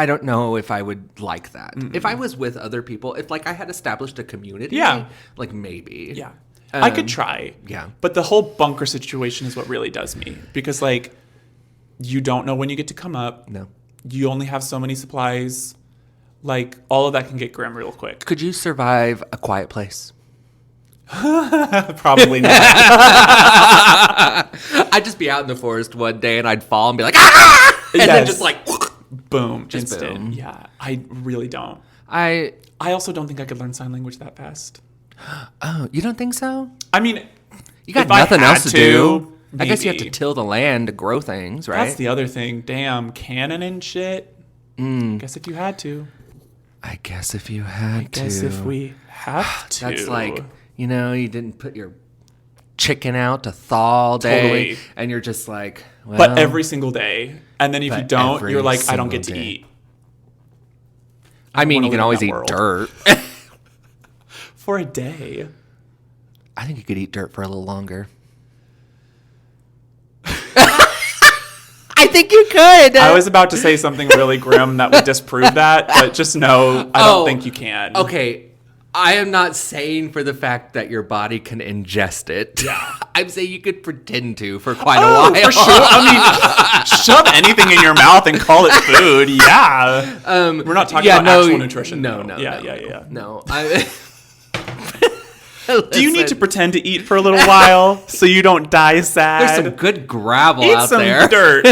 don't know if I would like that. Mm-mm. If I was with other people, if like I had established a community, like maybe. Yeah. I could try. Yeah. But the whole bunker situation is what really does me. Because, like, you don't know when you get to come up. No. You only have so many supplies. Like, all of that can get grim real quick. Could you survive a quiet place? Probably not. I'd just be out in the forest one day and I'd fall and be like, ah! And then just like, boom. Just instant. Boom. Yeah. I really don't. I also don't think I could learn sign language that fast. Oh, you don't think so? I mean, you got nothing else to do. Maybe. I guess you have to till the land to grow things, right? That's the other thing. Damn, canon and shit. Guess if you had to. I guess if you had to. I guess if we have to. That's like, you didn't put your chicken out to thaw all day. Totally. And you're just like, well. But every single day. And then if you don't, you're like, I don't get to eat. I mean, you can always eat dirt. For a day. I think you could eat dirt for a little longer. I think you could. I was about to say something really grim that would disprove that, but just know I don't think you can. Okay. I am not saying for the fact that your body can ingest it. Yeah. I'm saying you could pretend to for quite a while. For sure. I mean, shove anything in your mouth and call it food. Yeah. We're not talking about actual nutrition. No. No. Do you need to pretend to eat for a little while so you don't die sad? There's some good gravel out Eat there. some dirt.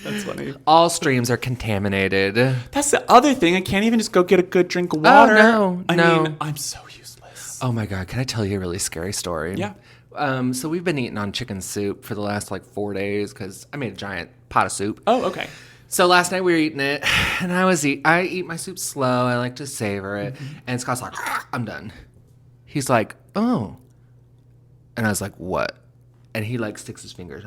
That's funny. All streams are contaminated. That's the other thing. I can't even just go get a good drink of water. Oh, no. I mean, I'm so useless. Oh, my God. Can I tell you a really scary story? Yeah. So we've been eating on chicken soup for the last, 4 days because I made a giant pot of soup. Oh, okay. So last night we were eating it, and I eat my soup slow. I like to savor it. Mm-hmm. And Scott's like, I'm done. He's like, oh. And I was like, what? And he sticks his fingers,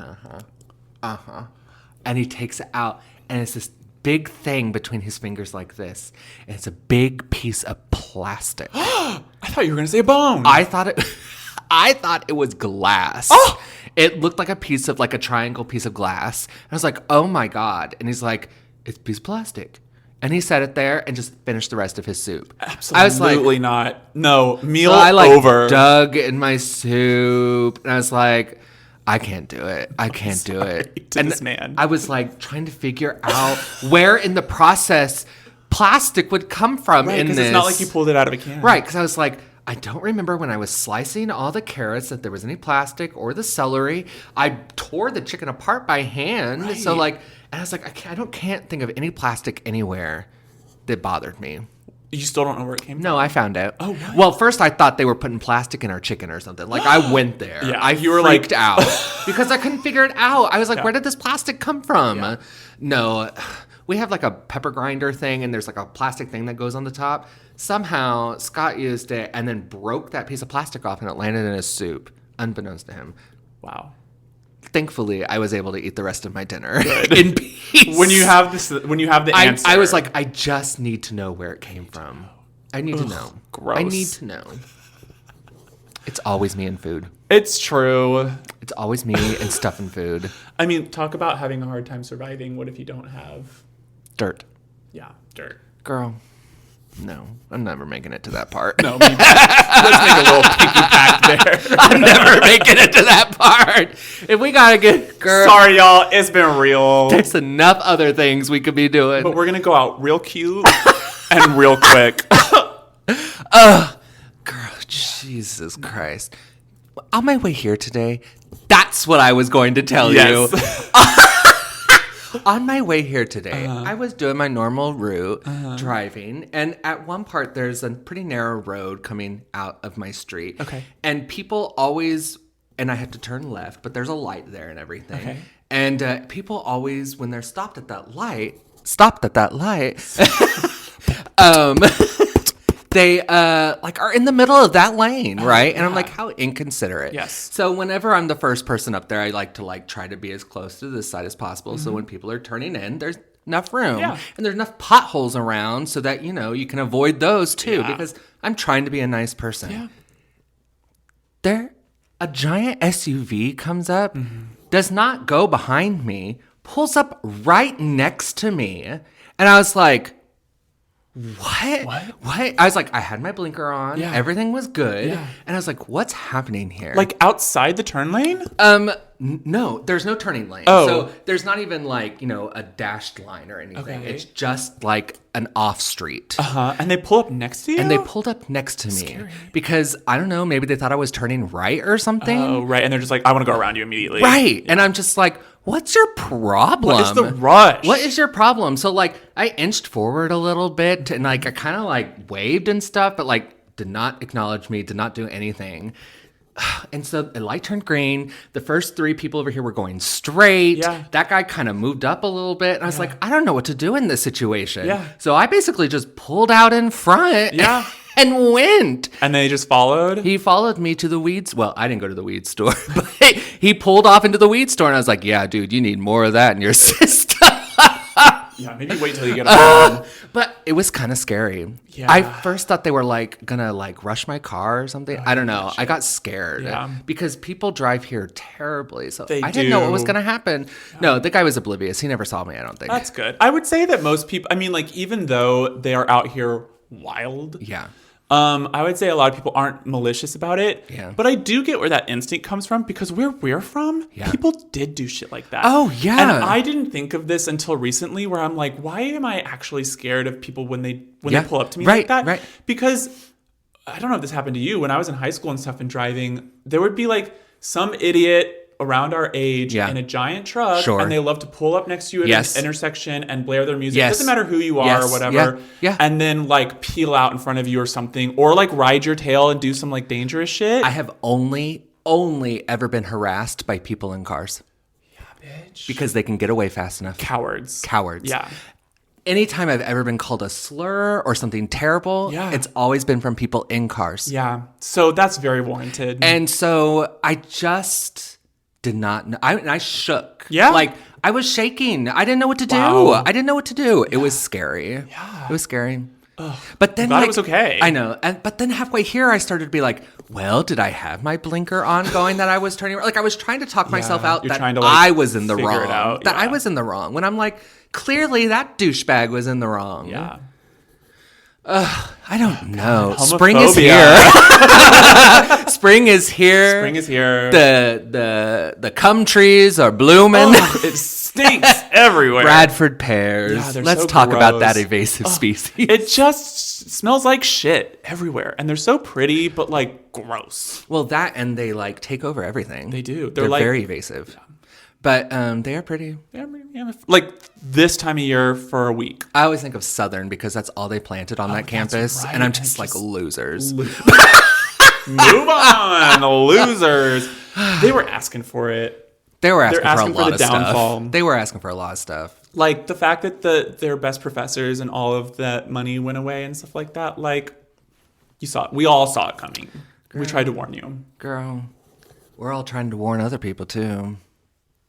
and he takes it out, and it's this big thing between his fingers like this, and it's a big piece of plastic. I thought you were gonna say a bone. I thought it was glass. Oh! It looked like a triangle piece of glass. And I was like, oh my God. And he's like, it's a piece of plastic. And he set it there and just finished the rest of his soup. Absolutely I was like, not. No, meal so I over. Dug in my soup. And I was like, I can't do it. I can't do it. To this man. I was trying to figure out where in the process plastic would come from in this. Because it's not like you pulled it out of a can. Right, because I was like, I don't remember when I was slicing all the carrots that there was any plastic or the celery. I tore the chicken apart by hand. Right. So and I was like, can't think of any plastic anywhere that bothered me. You still don't know where it came from? No, I found out. Oh, what? Well, first I thought they were putting plastic in our chicken or something. I went there. Yeah, I freaked out because I couldn't figure it out. I was like, where did this plastic come from? Yeah. No, we have a pepper grinder thing, and there's a plastic thing that goes on the top. Somehow Scott used it and then broke that piece of plastic off, and it landed in his soup, unbeknownst to him. Wow. Thankfully, I was able to eat the rest of my dinner in peace. When you have the answer, I was like, I just need to know where it came from. I need to know. Gross. I need to know. It's always me and food. It's true. It's always me and stuff and food. I mean, talk about having a hard time surviving. What if you don't have dirt? Yeah, dirt. Girl. No, I'm never making it to that part. No, maybe. Let's make a little pinky pact there. I'm never making it to that part. If we gotta get, girl. Sorry, y'all. It's been real. There's enough other things we could be doing. But we're gonna go out real cute and real quick. Girl, Jesus Christ. On my way here today, that's what I was going to tell you. On my way here today, I was doing my normal route, driving, and at one part, there's a pretty narrow road coming out of my street. Okay. And people always, and I had to turn left, but there's a light there and everything. Okay. And people always, when they're stopped at that light, they are in the middle of that lane, right? And I'm like, how inconsiderate. Yes. So whenever I'm the first person up there, I like to try to be as close to this side as possible. Mm-hmm. So when people are turning in, there's enough room. Yeah. And there's enough potholes around so that, you can avoid those too. Yeah. Because I'm trying to be a nice person. Yeah. A giant SUV comes up. Mm-hmm. does not go behind me, pulls up right next to me. And I was like, What? I was like, I had my blinker on. Yeah. Everything was good. Yeah. And I was like, what's happening here? Like outside the turn lane? No, there's no turning lane. Oh. So there's not even like, a dashed line or anything. Okay. It's just like an off street. Uh-huh. And they pull up next to you? And they pulled up next to me. Scary. Because, I don't know, maybe they thought I was turning right or something. Oh, right. And they're just like, I want to go around you immediately. Right. Yeah. And I'm just like, what's your problem? What is the rush? What is your problem? So, like, I inched forward a little bit and, like, I kind of, like, waved and stuff, but, like, did not acknowledge me, did not do anything. And so the light turned green. The first 3 people over here were going straight. Yeah. That guy kind of moved up a little bit. And I was like, I don't know what to do in this situation. Yeah. So I basically just pulled out in front. Yeah. And went. And they just followed? He followed me to the weeds. Well, I didn't go to the weed store, but he pulled off into the weed store. And I was like, yeah, dude, you need more of that in your system. Yeah, maybe wait till you get home. But it was kind of scary. Yeah. I first thought they were like gonna like rush my car or something. I don't know. I got scared because people drive here terribly. So I didn't know what was gonna happen. Yeah. No, the guy was oblivious. He never saw me, I don't think. That's good. I would say that most people, I mean, like, even though they are out here wild. Yeah. I would say a lot of people aren't malicious about it. Yeah. But I do get where that instinct comes from because where we're from, people did do shit like that. Oh, yeah. And I didn't think of this until recently where I'm like, why am I actually scared of people when they pull up to me like that? Right. Because I don't know if this happened to you. When I was in high school and stuff and driving, there would be like some idiot around our age in a giant truck, and they love to pull up next to you at an intersection and blare their music. It doesn't matter who you are or whatever. Yeah. And then like peel out in front of you or something, or like ride your tail and do some like dangerous shit. I have only ever been harassed by people in cars. Yeah, bitch. Because they can get away fast enough. Cowards. Yeah. Anytime I've ever been called a slur or something terrible, it's always been from people in cars. Yeah. So that's very warranted. And so I just did not know. I shook. Yeah. Like, I was shaking. I didn't know what to do. I didn't know what to do. It was scary. Yeah. It was scary. Ugh. But then, it was okay. I know. But then halfway here, I started to be like, well, did I have my blinker on going that I was turning? Like, I was trying to talk myself out that I was in the wrong. That I was in the wrong. When I'm like, clearly that douchebag was in the wrong. Yeah. I don't know. Homophobia. Spring is here. Spring is here. Spring is here. The cum trees are blooming. It stinks everywhere. Bradford pears. Let's so talk about that evasive species. It just smells like shit everywhere. And they're so pretty, but like gross. Well, that and they like take over everything. They do. They're like, very evasive. Yeah. But they are pretty. Yeah, like this time of year for a week. I always think of Southern because that's all they planted on that campus. Right. And I'm just like, losers. Move on, losers. They were asking for it. They were asking for a lot of stuff. They were asking for a lot of stuff. Like the fact that their best professors and all of that money went away and stuff like that. Like, you saw it. We all saw it coming. Girl, we tried to warn you. Girl, we're all trying to warn other people too.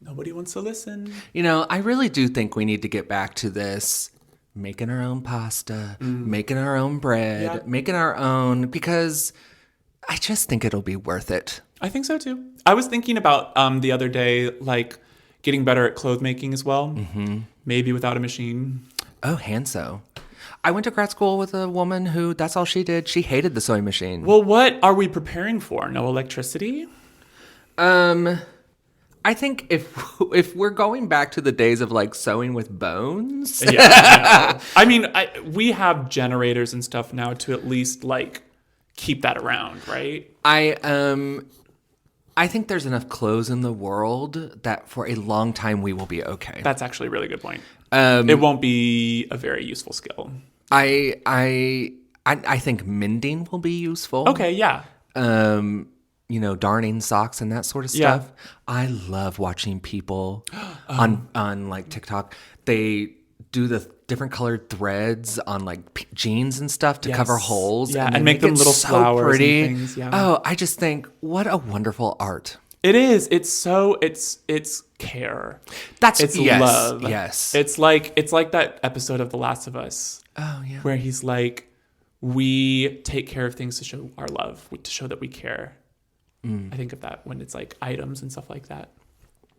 Nobody wants to listen. I really do think we need to get back to this making our own pasta, making our own bread, making our own, because I just think it'll be worth it. I think so too. I was thinking about the other day, like getting better at clothes making as well. Mm-hmm. Maybe without a machine. Oh, hand sew. I went to grad school with a woman who, that's all she did. She hated the sewing machine. Well, what are we preparing for? No electricity? I think if we're going back to the days of like sewing with bones. I mean, we have generators and stuff now to at least like keep that around, right? I think there's enough clothes in the world that for a long time we will be okay. That's actually a really good point. It won't be a very useful skill. I think mending will be useful. Okay, yeah. Darning socks and that sort of stuff. Yeah. I love watching people on like TikTok. They do the different colored threads on like jeans and stuff to cover holes. Yeah, and make them little so flowers pretty. And things. Yeah. Oh, I just think what a wonderful art. It is. It's care. It's love. Yes. It's like that episode of The Last of Us. Oh yeah. Where he's like, we take care of things to show our love, to show that we care. I think of that when it's like items and stuff like that.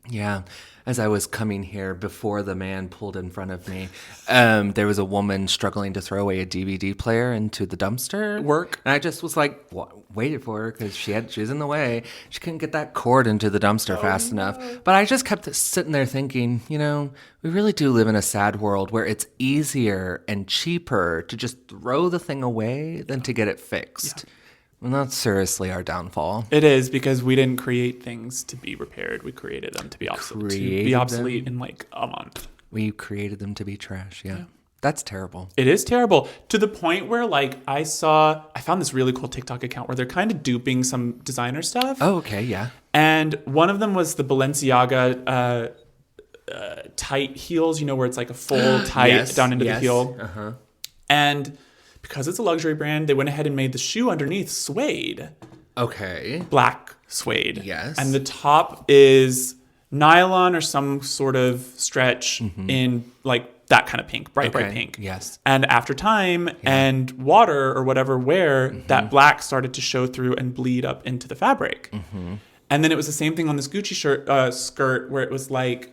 Yeah. As I was coming here before the man pulled in front of me, there was a woman struggling to throw away a DVD player into the dumpster. And I just was like, waited for her because she was in the way. She couldn't get that cord into the dumpster fast enough. But I just kept sitting there thinking, we really do live in a sad world where it's easier and cheaper to just throw the thing away than to get it fixed. Yeah. And that's seriously our downfall. It is, because we didn't create things to be repaired. We created them to be obsolete in like a month. We created them to be trash. Yeah. That's terrible. It is terrible, to the point where like I found this really cool TikTok account where they're kind of duping some designer stuff. Oh, okay. Yeah. And one of them was the Balenciaga tight heels, where it's like a full tight down into the heel. Uh-huh. And because it's a luxury brand, they went ahead and made the shoe underneath suede. Okay. Black suede. Yes. And the top is nylon or some sort of stretch in like that kind of pink, bright pink. Yes. And after time and water or whatever wear, that black started to show through and bleed up into the fabric. And then it was the same thing on this Gucci skirt where it was like,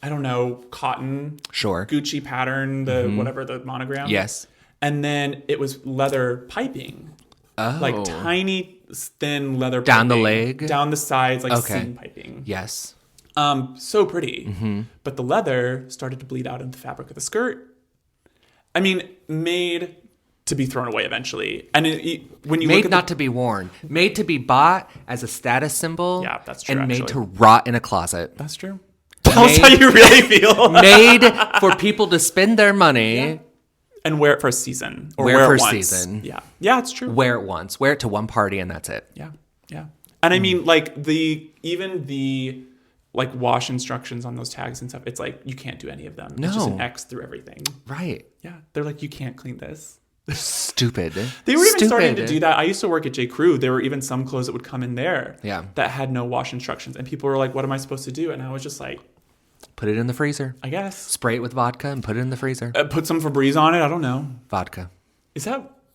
I don't know, cotton. Sure. Gucci pattern, the monogram. Yes. And then it was leather piping. Oh. Like tiny, thin leather piping. Down the leg? Down the sides, like seam piping. Yes. So pretty. But the leather started to bleed out into the fabric of the skirt. I mean, made to be thrown away eventually. And when you made not to be worn. Made to be bought as a status symbol. Yeah, that's true, and made to rot in a closet. That's true. Tell us how you really feel. Made for people to spend their money. Yeah. And wear it for a season. Or wear it for a once. season. Yeah. Yeah, it's true. Wear it once. Wear it to one party and that's it. Yeah. Yeah. And I mean, like, even the like wash instructions on those tags and stuff, it's like, you can't do any of them. No. It's just an X through everything. Right. Yeah. They're like, you can't clean this. Stupid. They were even starting to do that. I used to work at J. Crew. There were even some clothes that would come in there that had no wash instructions. And people were like, what am I supposed to do? And I was just like, put it in the freezer. I guess. Spray it with vodka and put it in the freezer. Put some Febreze on it. I don't know. Vodka.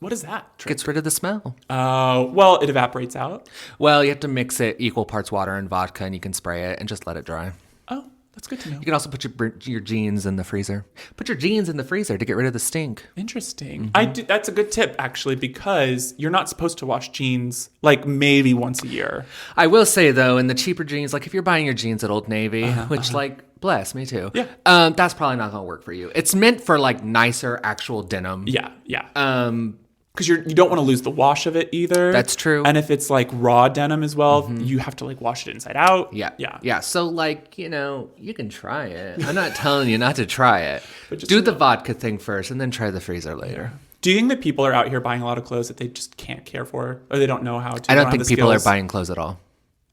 What is that trick? Gets rid of the smell. Well, it evaporates out. Well, you have to mix it equal parts water and vodka, and you can spray it and just let it dry. Oh, that's good to know. You can also put your jeans in the freezer. Put your jeans in the freezer to get rid of the stink. Interesting. That's a good tip, actually, because you're not supposed to wash jeans like maybe once a year. I will say, though, in the cheaper jeans, like if you're buying your jeans at Old Navy, which like, bless me too. Yeah. That's probably not going to work for you. It's meant for like nicer actual denim. Yeah. Yeah. Because you don't want to lose the wash of it either. That's true. And if it's like raw denim as well, you have to like wash it inside out. Yeah. So like, you can try it. I'm not telling you not to try it. But just do the vodka thing first and then try the freezer later. Yeah. Do you think that people are out here buying a lot of clothes that they just can't care for, or they don't know how to? I don't think people are buying clothes at all.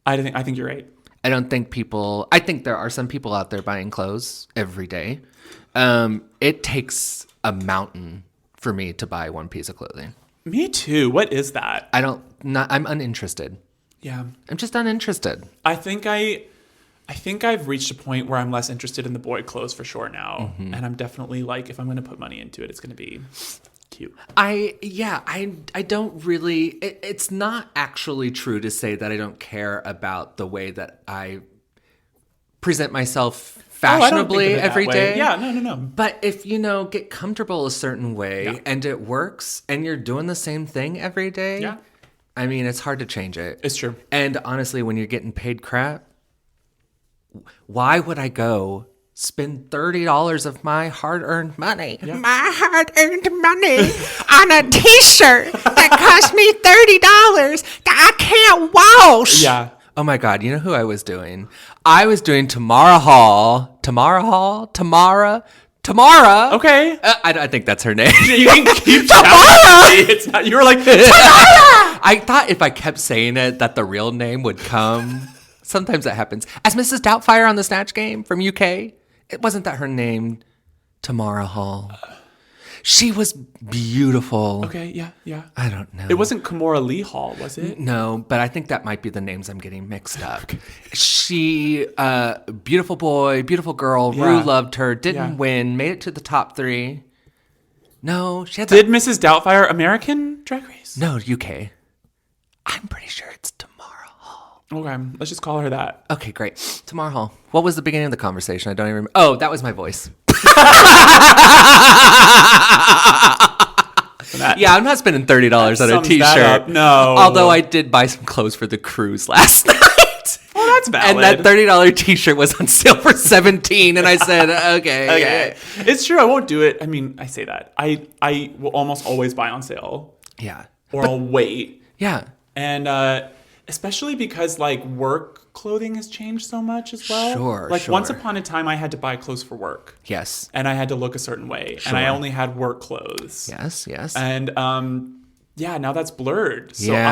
I think you're right. I think there are some people out there buying clothes every day. It takes a mountain for me to buy one piece of clothing. Me too. What is that? I'm uninterested. Yeah. I'm just uninterested. I think I've reached a point where I'm less interested in the boy clothes for sure now. And I'm definitely like, if I'm going to put money into it, it's going to be cute. I don't really, it's not actually true to say that I don't care about the way that I present myself fashionably every day. Yeah, no. But if get comfortable a certain way and it works and you're doing the same thing every day, I mean, it's hard to change it. It's true. And honestly, when you're getting paid crap, why would I go spend $30 of my hard-earned money, my hard-earned money, on a T-shirt that cost me $30 that I can't wash? Yeah. Oh my God, you know who I was doing? I was doing Tamara Hall. Tamara? Okay. I think that's her name. You can keep Tamara. It's not. You were like Tamara. I thought if I kept saying it, that the real name would come. Sometimes that happens. As Mrs. Doubtfire on the Snatch Game from UK, it wasn't that her name, Tamara Hall. She was beautiful. Okay, yeah. I don't know. It wasn't Kimora Lee Hall, was it? No, but I think that might be the names I'm getting mixed up. She, beautiful boy, beautiful girl. Yeah. Rue loved her, didn't win, made it to the top 3. No, she had. Did Mrs. Doubtfire American Drag Race? No, UK. I'm pretty sure it's Tamara Hall. Okay, let's just call her that. Okay, great. Tamar Hall. What was the beginning of the conversation? I don't even remember. Oh, that was my voice. Yeah, I'm not spending $30 on a t-shirt. No. Although I did buy some clothes for the cruise last night. Well, that's valid. And that $30 t-shirt was on sale for $17, and I said, okay. It's true. I won't do it. I mean, I say that. I will almost always buy on sale. Yeah. Or I'll wait. Yeah. And especially because like work clothing has changed so much as well. Sure. Like once upon a time, I had to buy clothes for work. Yes. And I had to look a certain way. Sure. And I only had work clothes. Yes. And yeah, now that's blurred. So Yeah.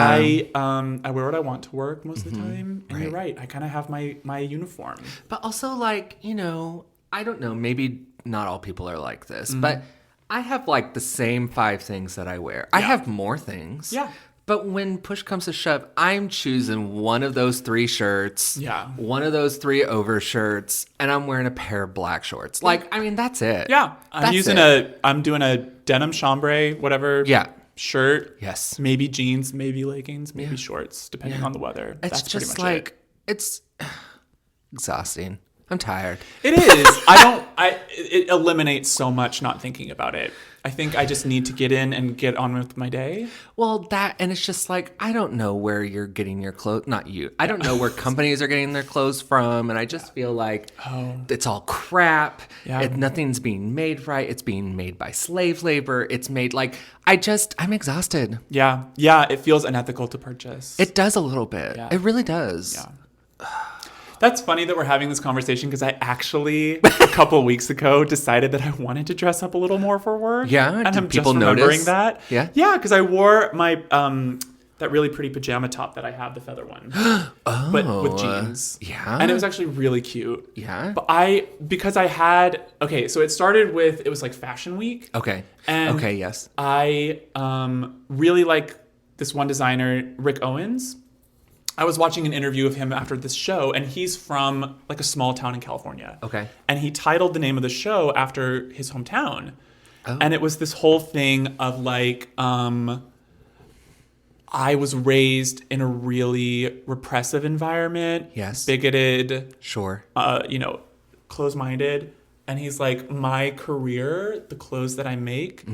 I wear what I want to work most of the time. And you're right. I kind of have my uniform. But also, like, you know, I don't know. Maybe not all people are like this, but I have like the same 5 things that I wear. I have more things. Yeah. But when push comes to shove, I'm choosing one of those 3 shirts, one of those 3 overshirts, and I'm wearing a pair of black shorts. Like, I mean, that's it. Yeah. I'm doing a denim chambray, whatever. Shirt. Yes. Maybe jeans, maybe leggings, maybe shorts, depending on the weather. It's That's just pretty much like, it's exhausting. I'm tired. It is. It eliminates so much not thinking about it. I think I just need to get in and get on with my day. Well, and it's just like, I don't know where you're getting your clothes. Not you. I don't know where companies are getting their clothes from. And I just feel like it's all crap. Yeah. Nothing's being made right. It's being made by slave labor. It's made like, I'm exhausted. Yeah. Yeah. It feels unethical to purchase. It does a little bit. Yeah. It really does. Yeah. That's funny that we're having this conversation because I actually, a couple of weeks ago, decided that I wanted to dress up a little more for work. Yeah, and I'm people just remembering notice that. Yeah, yeah, because I wore my that really pretty pajama top that I have, the feather one, but with jeans. Yeah, and it was actually really cute. Yeah, but because I had so it started with, it was like Fashion Week. Okay, and yes, I really like this one designer, Rick Owens. I was watching an interview of him after this show, and he's from like a small town in California. Okay. And he titled the name of the show after his hometown. Oh. And it was this whole thing of like, I was raised in a really repressive environment. Yes. Bigoted. Sure. Closed-minded. And he's like, my career, the clothes that I make,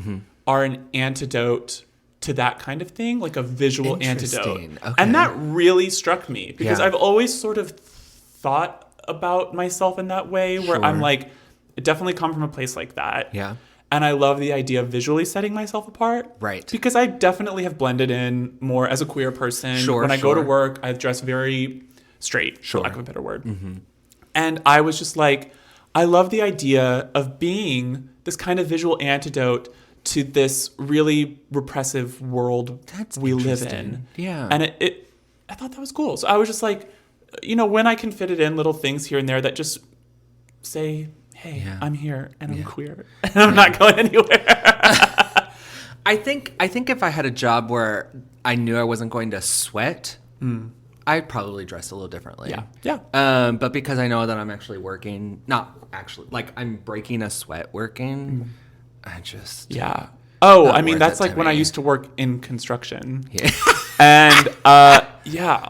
are an antidote to that kind of thing, like a visual antidote. Okay. And that really struck me because I've always sort of thought about myself in that way where I'm like, I definitely come from a place like that. Yeah. And I love the idea of visually setting myself apart. Right. Because I definitely have blended in more as a queer person. When I go to work, I dress very straight, for lack of a better word. And I was just like, I love the idea of being this kind of visual antidote to this really repressive world we live in. Yeah. And I thought that was cool. So I was just like, when I can fit it in, little things here and there that just say, hey, I'm here and I'm queer and I'm not going anywhere. I think if I had a job where I knew I wasn't going to sweat, I'd probably dress a little differently. Yeah. But because I know that I'm actually working, not actually, like I'm breaking a sweat working, I just... Yeah. Oh, I mean, that's like when I used to work in construction. Yeah. And,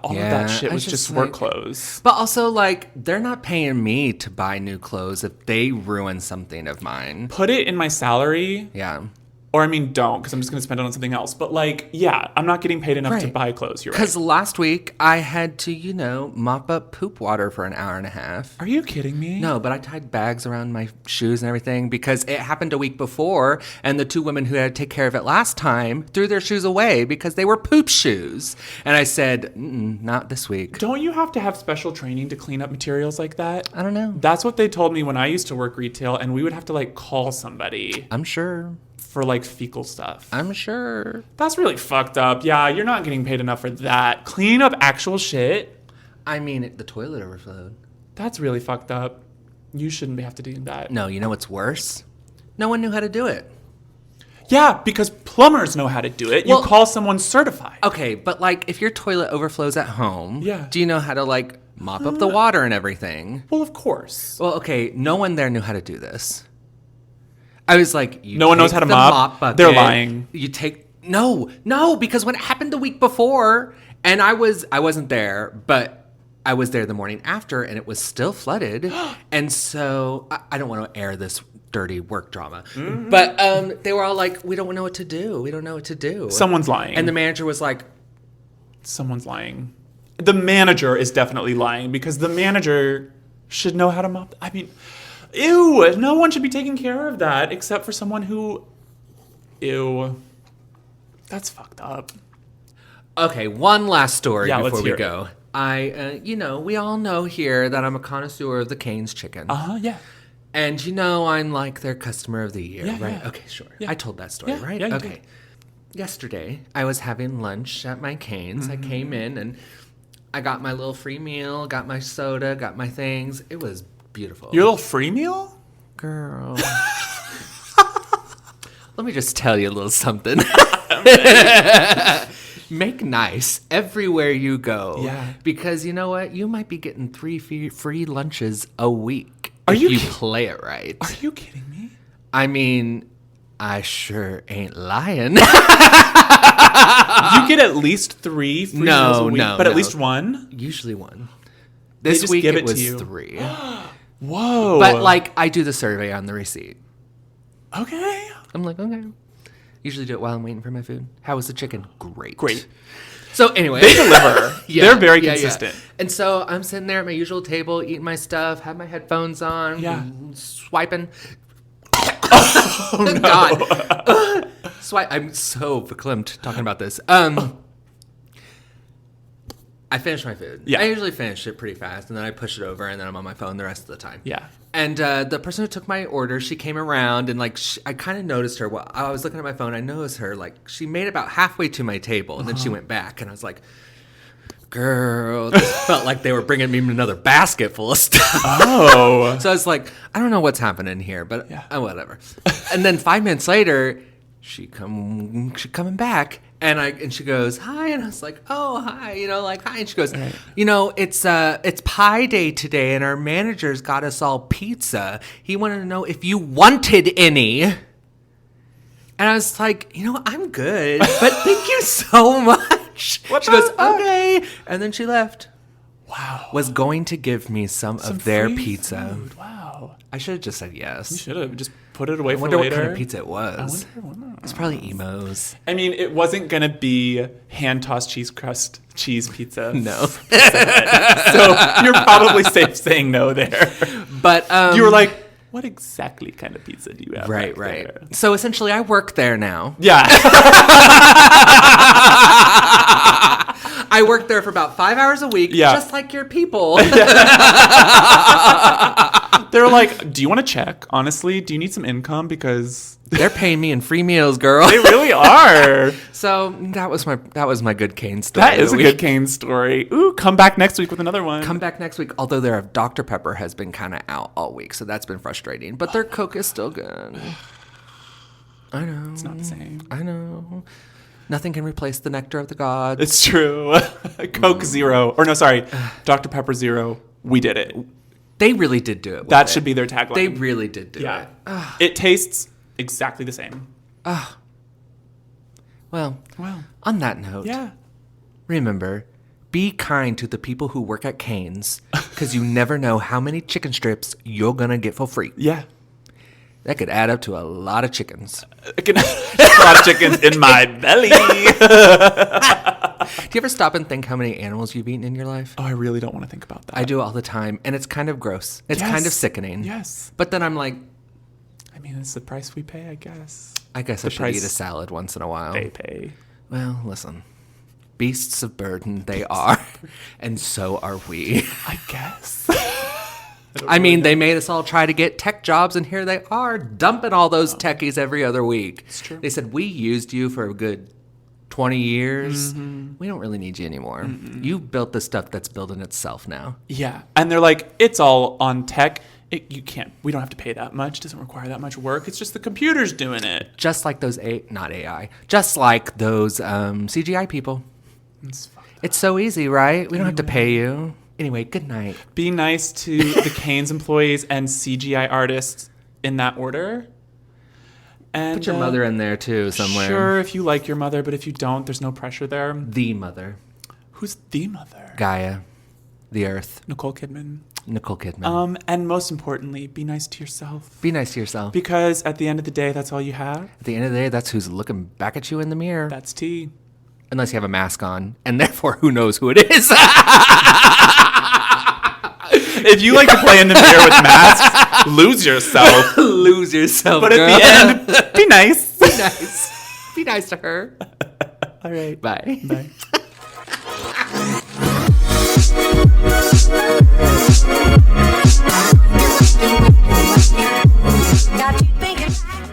all of that shit was just work clothes. But also, like, they're not paying me to buy new clothes if they ruin something of mine. Put it in my salary. Yeah. Or, I mean, don't, because I'm just going to spend it on something else. But, like, I'm not getting paid enough to buy clothes. You're right. Because last week, I had to, mop up poop water for an hour and a half. Are you kidding me? No, but I tied bags around my shoes and everything because it happened a week before, and the 2 women who had to take care of it last time threw their shoes away because they were poop shoes. And I said, not this week. Don't you have to have special training to clean up materials like that? I don't know. That's what they told me when I used to work retail, and we would have to, like, call somebody. I'm sure. For like fecal stuff. I'm sure. That's really fucked up. Yeah, you're not getting paid enough for that. Cleaning up actual shit. I mean, the toilet overflowed. That's really fucked up. You shouldn't have to do that. No, you know what's worse? No one knew how to do it. Yeah, because plumbers know how to do it. You call someone certified. Okay, but like if your toilet overflows at home, do you know how to like mop up the water and everything? Well, of course. Well, okay, no one there knew how to do this. I was like, no one knows how to mop. Bucket, they're lying. You take no, because when it happened the week before, and I wasn't there, but I was there the morning after, and it was still flooded. And so I don't want to air this dirty work drama. Mm-hmm. But they were all like, we don't know what to do. We don't know what to do. Someone's lying. And the manager was like, someone's lying. The manager is definitely lying because the manager should know how to mop. I mean, ew, no one should be taking care of that except for someone who, ew, that's fucked up. Okay, one last story before we It. go. We all know here that I'm a connoisseur of the Cane's chicken. Yeah. And I'm like their customer of the year, right? Yeah. Okay, sure. Yeah. I told that story, right? Yeah, okay. Yesterday, I was having lunch at my Cane's. Mm-hmm. I came in and I got my little free meal, got my soda, got my things. It was beautiful. Your little free meal? Girl. Let me just tell you a little something. Make nice everywhere you go. Yeah. Because you know what? You might be getting 3 free lunches a week if you play it right. Are you kidding me? I mean, I sure ain't lying. You get at least 3 free meals a week, but at least 1? Usually 1. This week it was 3. Whoa. But I do the survey on the receipt. Okay. I'm like, okay. Usually do it while I'm waiting for my food. How was the chicken? Great. So anyway. They deliver. They're very consistent. Yeah. And so I'm sitting there at my usual table, eating my stuff, have my headphones on, swiping. Oh, no. God. I'm so verklempt talking about this. I finished my food. Yeah. I usually finish it pretty fast, and then I push it over, and then I'm on my phone the rest of the time. Yeah. And the person who took my order, she came around, and I kind of noticed her. While I was looking at my phone, I noticed her. She made it about halfway to my table, and then she went back, and I was like, girl, this felt like they were bringing me another basket full of stuff. Oh. So I was like, I don't know what's happening here, but whatever. And then 5 minutes later, she coming back. And she goes, hi, and I was like, oh, hi, hi. And she goes, right. It's pie day today, and our manager's got us all pizza. He wanted to know if you wanted any. And I was like, I'm good, but thank you so much. She goes, okay. And then she left. Wow. Was going to give me some of their pizza. Food. Wow. I should have just said yes. You should have just put it away for later. I wonder what kind of pizza it was. It's probably Emo's. I mean, it wasn't going to be hand-tossed cheese crust cheese pizza. No. So you're probably safe saying no there. But you were like, what exactly kind of pizza do you have? Right. There? So essentially, I work there now. Yeah. I work there for about 5 hours a week, just like your people. They're like, do you want to check? Honestly, do you need some income? Because they're paying me in free meals, girl. They really are. So that was my good Cane story. That is a good Cane story. Ooh, come back next week with another one. Come back next week. Although their Dr. Pepper has been kind of out all week, so that's been frustrating. But their Coke is still good. I know. It's not the same. I know. Nothing can replace the nectar of the gods. It's true. Coke Zero. Or no, sorry. Dr. Pepper Zero. We did it. They really did do it. That should be their tagline. They really did do it. It tastes exactly the same. Well, on that note, remember, be kind to the people who work at Cane's, because you never know how many chicken strips you're going to get for free. Yeah. That could add up to a lot of chickens. A lot of chickens in my belly. Do you ever stop and think how many animals you've eaten in your life? Oh, I really don't want to think about that. I do all the time, and it's kind of gross. It's kind of sickening. Yes. But then I'm like... I mean, it's the price we pay, I guess. I guess I should eat a salad once in a while. They pay. Well, listen. Beasts of burden they are, and so are we. I guess. I mean, they made us all try to get tech jobs, and here they are, dumping all those techies every other week. It's true. They said, we used you for a good 20 years. Mm-hmm. We don't really need you anymore. Mm-hmm. You built the stuff that's building itself now. Yeah. And they're like, it's all on tech. We don't have to pay that much. It doesn't require that much work. It's just the computers doing it. Just like those, not AI, just like those CGI people. It's so easy, right? We don't have to pay you. Anyway, good night. Be nice to the Cane's employees and CGI artists in that order. And put your mother in there too somewhere. Sure, if you like your mother, but if you don't, there's no pressure there. The mother. Who's the mother? Gaia. the earth. Nicole Kidman. And most importantly, be nice to yourself. Be nice to yourself. Because at the end of the day, that's all you have. At the end of the day, that's who's looking back at you in the mirror. That's tea. Unless you have a mask on, and therefore, who knows who it is. If you like to play in the mirror with masks, lose yourself. Lose yourself, But girl. at the end, be nice. Be nice. Be nice to her. All right. Bye. Bye. Got you thinking.